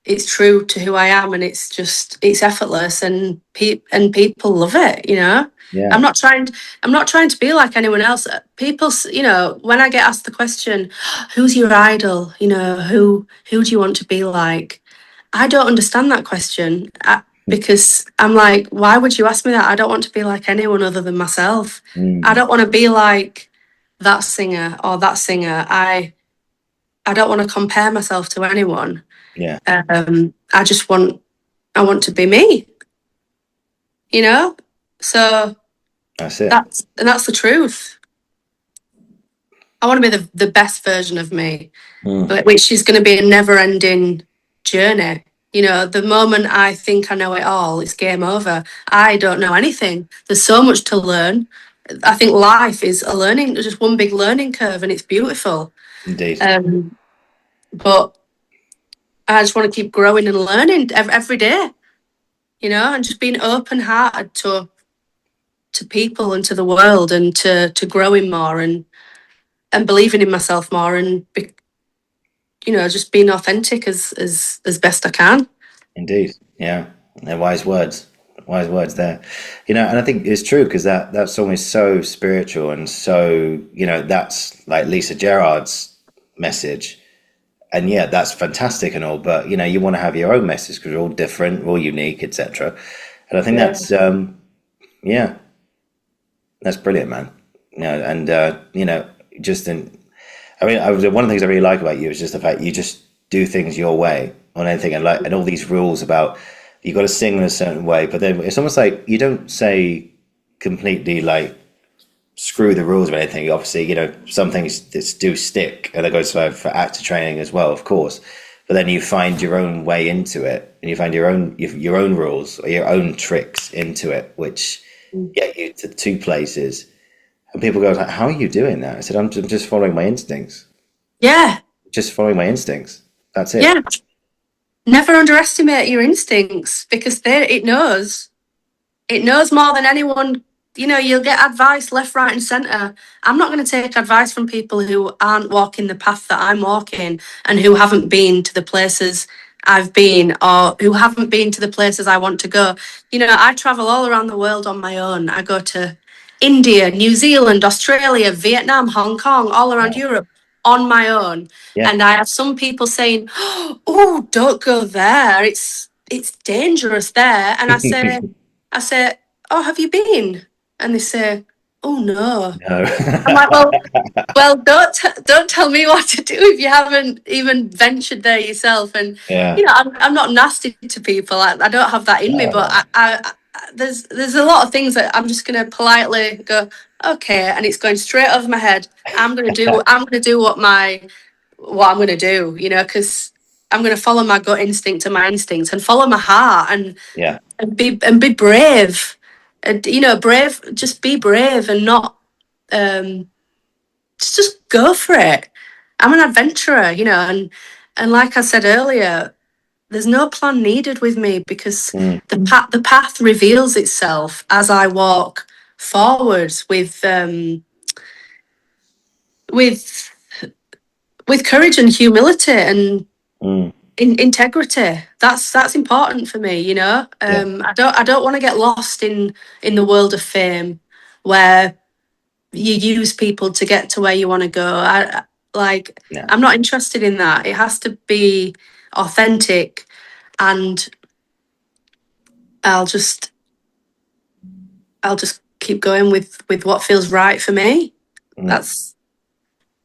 Speaker 2: it's true to who I am, and it's effortless, and people love it.
Speaker 1: Yeah.
Speaker 2: I'm not trying. I'm not trying to be like anyone else. People, when I get asked the question, "Who's your idol?" Who do you want to be like? I don't understand that question, because I'm like, why would you ask me that? I don't want to be like anyone other than myself. I
Speaker 1: Mm.
Speaker 2: don't want to be like that singer or that singer. I don't want to compare myself to anyone.
Speaker 1: Yeah.
Speaker 2: I want to be me, you know? So
Speaker 1: That's it.
Speaker 2: that's the truth. I want to be the best version of me,
Speaker 1: Mm.
Speaker 2: but which is going to be a never ending journey. The moment I think I know it all, it's game over. I don't know anything. There's so much to learn. I think life is just one big learning curve, and it's beautiful.
Speaker 1: Indeed.
Speaker 2: But I just want to keep growing and learning every day, and just being open hearted to people and to the world, and to growing more, and believing in myself more, and just being authentic as best I can.
Speaker 1: Indeed. Yeah. They're wise words. Wise words there. And I think it's true, because that song is so spiritual, and so, that's like Lisa Gerrard's message. And yeah, that's fantastic and all, but you want to have your own message, because we're all different, we're all unique, etc. And I think
Speaker 2: Yeah.
Speaker 1: that's yeah, that's brilliant, man. And just in I mean, one of the things I really like about you is just the fact you just do things your way on anything, and all these rules about you got to sing in a certain way, but then it's almost like you don't say completely like screw the rules or anything. Obviously, some things just do stick, and that goes for actor training as well, of course. But then you find your own way into it, and you find your own rules or your own tricks into it, which get you to two places. And people go like, "How are you doing that?" I said, "I'm just following my instincts.
Speaker 2: Yeah.
Speaker 1: Just following my instincts. That's it."
Speaker 2: Yeah. Never underestimate your instincts, because it knows. It knows more than anyone. You'll get advice left, right, and centre. I'm not going to take advice from people who aren't walking the path that I'm walking, and who haven't been to the places I've been or who haven't been to the places I want to go. You know, I travel all around the world on my own. I go to India, New Zealand, Australia, Vietnam, Hong Kong, all around Europe on my own.
Speaker 1: Yeah.
Speaker 2: And I have some people saying, "Oh, don't go there. It's dangerous there." And I say, "Oh, have you been?" And they say, "Oh no."
Speaker 1: No.
Speaker 2: I'm like, well, don't tell me what to do if you haven't even ventured there yourself. And
Speaker 1: Yeah.
Speaker 2: you know, I'm not nasty to people. I don't have that in me. But there's a lot of things that I'm just going to politely go, okay, and it's going straight over my head. I'm going to do what I'm going to do. You know, because I'm going to follow my gut instinct and my instincts and follow my heart
Speaker 1: Yeah.
Speaker 2: and be brave. And you know, brave. Just be brave and not. Just go for it. I'm an adventurer, you know, and like I said earlier, there's no plan needed with me because
Speaker 1: Mm.
Speaker 2: the path reveals itself as I walk forwards with courage and humility and
Speaker 1: Mm.
Speaker 2: integrity. That's important for me, you know.
Speaker 1: Yeah.
Speaker 2: I don't want to get lost in the world of fame where you use people to get to where you want to go.
Speaker 1: Yeah.
Speaker 2: I'm not interested in that. It has to be authentic, and I'll just keep going with what feels right for me.
Speaker 1: Mm.
Speaker 2: That's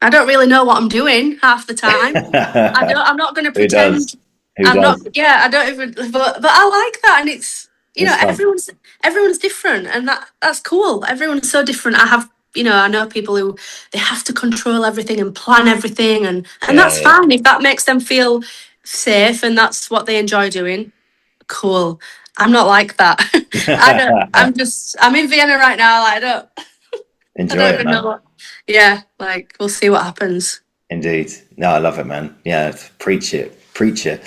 Speaker 2: I don't really know what I'm doing half the time. I'm not going to
Speaker 1: Who does?
Speaker 2: pretend.
Speaker 1: Who
Speaker 2: I'm not.
Speaker 1: does?
Speaker 2: Yeah, I don't even. But I like that, and it's you know
Speaker 1: It's fun.
Speaker 2: everyone's different, and that's cool. Everyone's so different. I know people who they have to control everything and plan everything, and that's
Speaker 1: Yeah.
Speaker 2: fine if that makes them feel safe and that's what they enjoy doing. Cool. I'm not like that. I don't.
Speaker 1: Yeah.
Speaker 2: I'm in Vienna right now. I
Speaker 1: Enjoy
Speaker 2: don't
Speaker 1: it,
Speaker 2: even know
Speaker 1: man.
Speaker 2: what. Yeah, like we'll see what happens.
Speaker 1: Indeed. No, I love it, man. Yeah, preach it. Preach it.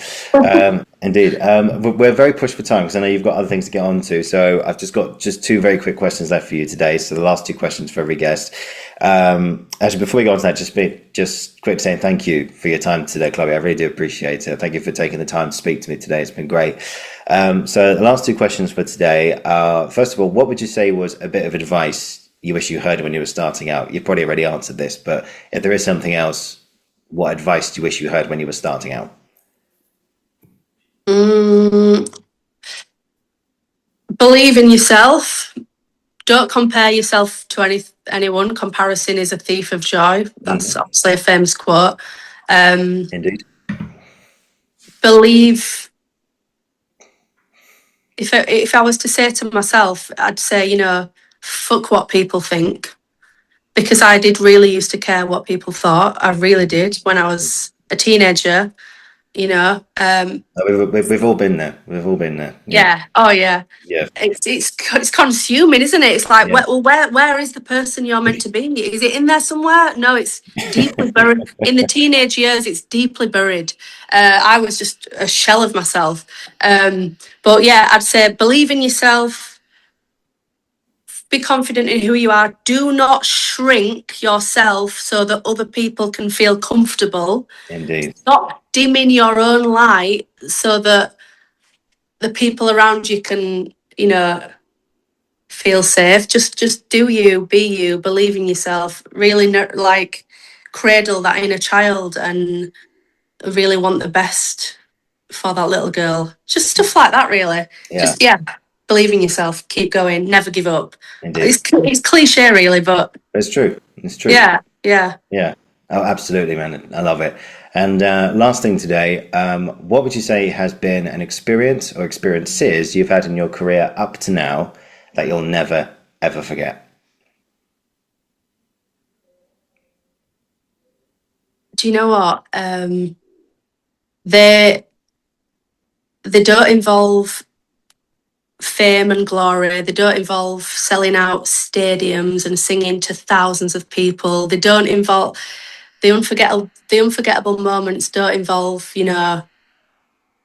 Speaker 1: Indeed. We're very pushed for time because I know you've got other things to get on to. So I've just got two very quick questions left for you today. So the last two questions for every guest. Actually, before we go on to that, just quick saying thank you for your time today, Chloe. I really do appreciate it. Thank you for taking the time to speak to me today. It's been great. So the last two questions for today are, first of all, what would you say was a bit of advice you wish you heard when you were starting out? You've probably already answered this, but if there is something else, what advice do you wish you heard when you were starting out?
Speaker 2: Mm, believe in yourself. Don't compare yourself to anyone. Comparison is a thief of joy. That's
Speaker 1: Mm,
Speaker 2: obviously a famous quote. Um,
Speaker 1: indeed.
Speaker 2: believe. If I was to say to myself, I'd say, you know, fuck what people think, because I did really used to care what people thought. I really did when I was a teenager. You know.
Speaker 1: We've all been there. We've all been there. Yeah.
Speaker 2: Yeah. Oh yeah.
Speaker 1: Yeah.
Speaker 2: It's consuming, isn't it? It's like,
Speaker 1: Yeah.
Speaker 2: where is the person you're meant to be? Is it in there somewhere? No, it's deeply buried. In the teenage years, it's deeply buried. I was just a shell of myself. But yeah, I'd say believe in yourself, be confident in who you are. Do not shrink yourself so that other people can feel comfortable.
Speaker 1: Indeed.
Speaker 2: Stop dimming your own light so that the people around you can, you know, feel safe. Just do you, be you, believe in yourself. Really, like cradle that inner child and really want the best for that little girl. Just stuff like that, really.
Speaker 1: Yeah.
Speaker 2: Just believe in yourself. Keep going. Never give up.
Speaker 1: Indeed.
Speaker 2: It's cliche, really, but
Speaker 1: It's true. It's true.
Speaker 2: yeah, yeah.
Speaker 1: Yeah. Oh, absolutely, man. I love it. And last thing today, what would you say has been an experience or experiences you've had in your career up to now that you'll never, ever forget?
Speaker 2: Do you know what? They don't involve fame and glory. They don't involve selling out stadiums and singing to thousands of people. They don't involve the unforgettable moments. Don't involve, you know,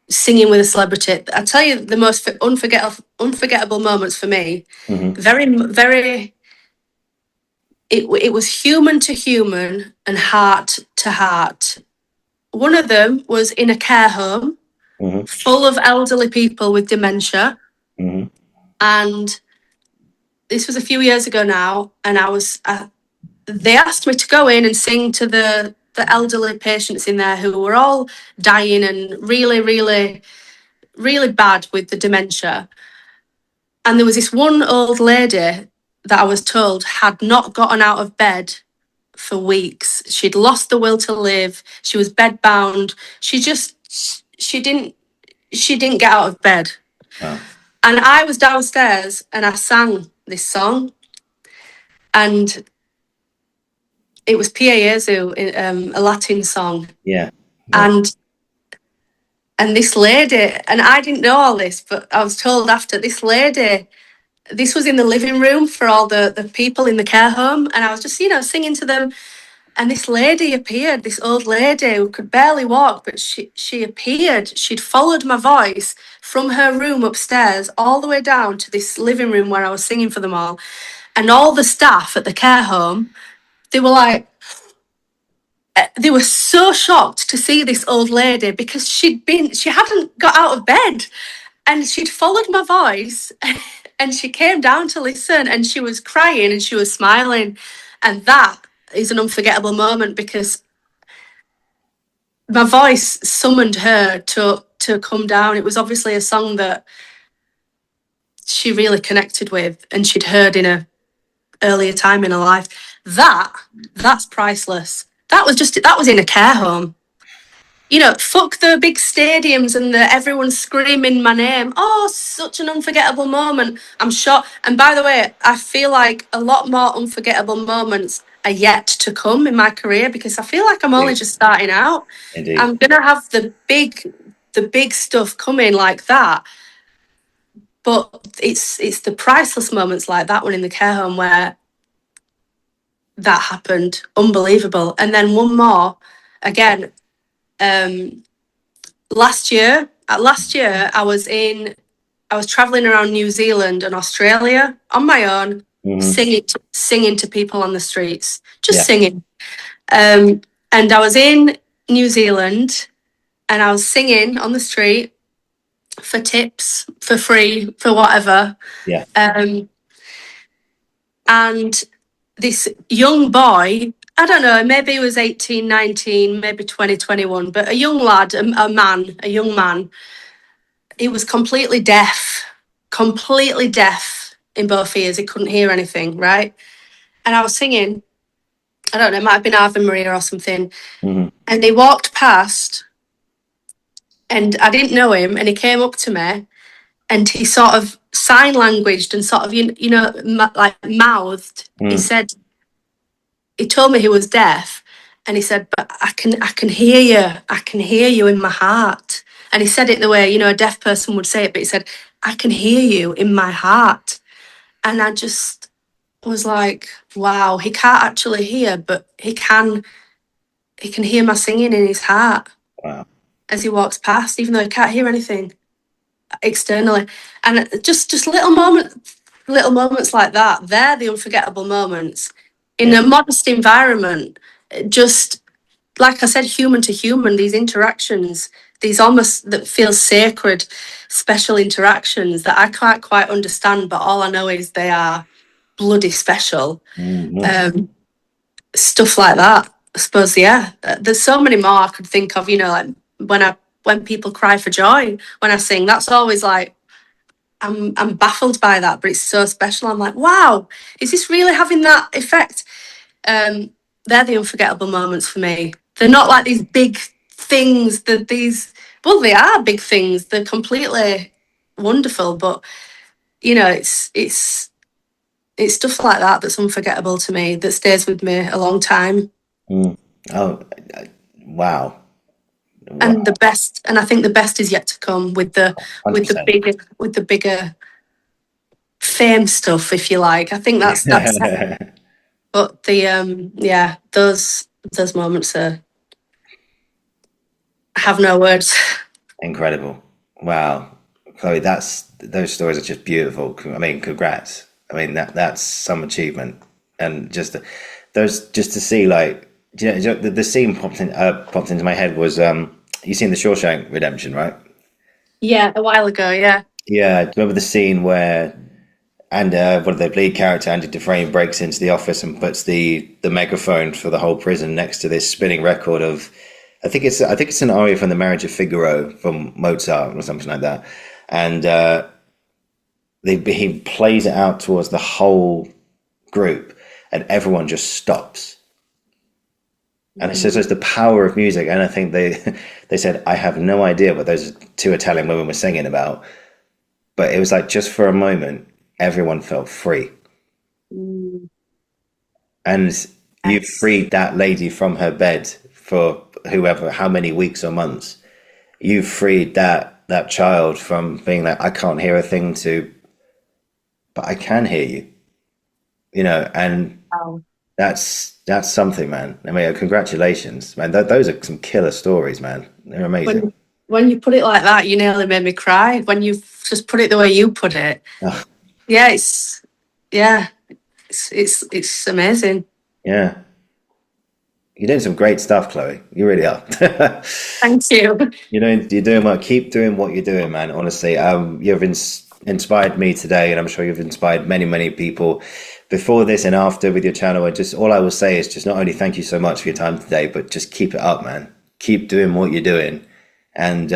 Speaker 2: singing with a celebrity. I tell you, the most unforgettable moments for me.
Speaker 1: Hmm.
Speaker 2: Very, very. It was human to human and heart to heart. One of them was in a care home. full of elderly people with dementia. And this was a few years ago now, and they asked me to go in and sing to the elderly patients in there who were all dying and really, really, really bad with the dementia. And there was this one old lady that I was told had not gotten out of bed for weeks. She'd lost the will to live. She was bedbound. She didn't get out of bed.
Speaker 1: Wow.
Speaker 2: And I was downstairs and I sang this song, and it was Pia Jesu, a Latin song.
Speaker 1: Yeah.
Speaker 2: And this lady, and I didn't know all this, but I was told after, this lady, this was in the living room for all the people in the care home, and I was just, singing to them. And this lady appeared, this old lady who could barely walk, but she appeared. She'd followed my voice from her room upstairs all the way down to this living room where I was singing for them all. And all the staff at the care home, they were like, they were so shocked to see this old lady because she hadn't got out of bed, and she'd followed my voice and she came down to listen, and she was crying and she was smiling. And that is an unforgettable moment because my voice summoned her to come down. It was obviously a song that she really connected with and she'd heard in a earlier time in her life. That's priceless. That was in a care home. Fuck the big stadiums and everyone screaming my name. Oh, such an unforgettable moment. I'm sure. And by the way, I feel like a lot more unforgettable moments are yet to come in my career because I feel like I'm only just starting out.
Speaker 1: Indeed.
Speaker 2: I'm gonna have the big stuff coming like that. But it's the priceless moments like that one in the care home where that happened. Unbelievable. And then one more, again. Last year, I was traveling around New Zealand and Australia on my own, singing to people on the streets, just singing. And I was in New Zealand and I was singing on the street for tips, for free, for whatever.
Speaker 1: Yeah.
Speaker 2: And this young boy, I don't know, maybe he was 18, 19, maybe 20, 21, but a young lad, a young man, he was completely deaf in both ears. He couldn't hear anything, right? And I was singing, I don't know, it might have been Ave Maria or something. And he walked past and I didn't know him, and he came up to me and he sort of sign languaged and sort of, like mouthed. He told me he was deaf, and he said, but I can hear you. I can hear you in my heart. And he said it the way, a deaf person would say it, but he said, I can hear you in my heart. And I just was like, wow, he can't actually hear, but he can hear my singing in his heart.
Speaker 1: Wow.
Speaker 2: As he walks past, even though he can't hear anything externally. And just little moments like that, they're the unforgettable moments. In a modest environment, just like I said, human to human, these interactions, these almost that feel sacred, special interactions that I can't quite understand, but all I know is they are bloody special. Stuff like that. I suppose, there's so many more I could think of, like when people cry for joy, when I sing, that's always like, I'm baffled by that, but it's so special. I'm like, wow, is this really having that effect? They're the unforgettable moments for me. They're not like these big things they are big things. They're completely wonderful, but it's stuff like that that's unforgettable to me, that stays with me a long time.
Speaker 1: Oh, wow.
Speaker 2: And I think the best is yet to come with the
Speaker 1: 100%.
Speaker 2: bigger fame stuff, if you like. I think that's but those moments I have no words.
Speaker 1: Incredible. Wow. Chloe, those stories are just beautiful. I mean, congrats. I mean, that's some achievement. And just to see, like, the scene popped into my head was, you seen the Shawshank Redemption, right?
Speaker 2: Yeah, a while ago, yeah.
Speaker 1: Yeah, remember the scene where one of the lead character, Andy Dufresne, breaks into the office and puts the megaphone for the whole prison next to this spinning record of, I think it's an aria from the Marriage of Figaro from Mozart or something like that, and he plays it out towards the whole group, and everyone just stops. And it's just the power of music. And I think they said, I have no idea what those two Italian women were singing about, but it was like just for a moment, everyone felt free.
Speaker 2: Mm.
Speaker 1: And you freed that lady from her bed for whoever, how many weeks or months. You freed that child from being like, I can't hear a thing, to, but I can hear you, and
Speaker 2: Wow.
Speaker 1: that's something, man. I mean, congratulations, man. Those are some killer stories, man. They're amazing.
Speaker 2: When you put it like that, you nearly made me cry. When you just put it the way you put it,
Speaker 1: Oh,
Speaker 2: yeah, it's amazing.
Speaker 1: yeah. You're doing some great stuff, Chloe. You really are.
Speaker 2: Thank you.
Speaker 1: You're doing well. Keep doing what you're doing, man. Honestly, you've inspired me today, and I'm sure you've inspired many, many people before this and after with your channel. And just all I will say is just not only thank you so much for your time today, but just keep it up, man. Keep doing what you're doing, and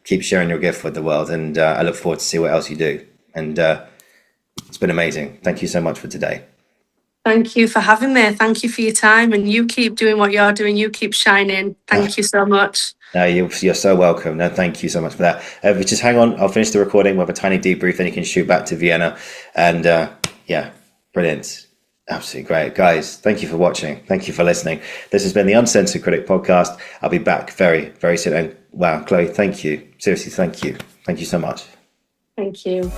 Speaker 1: keep sharing your gift with the world. And I look forward to see what else you do. And it's been amazing. Thank you so much for today.
Speaker 2: Thank you for having me. Thank you for your time, and you keep doing what you're doing. You keep shining. Thank you so much.
Speaker 1: No, you're so welcome. No, thank you so much for that. Just hang on. I'll finish the recording. We'll have a tiny debrief, then you can shoot back to Vienna. And yeah, brilliant. Absolutely great. Guys, thank you for watching. Thank you for listening. This has been the Uncensored Critic podcast. I'll be back very, very soon. And wow, Chloe, thank you. Seriously, thank you. Thank you so much.
Speaker 2: Thank you.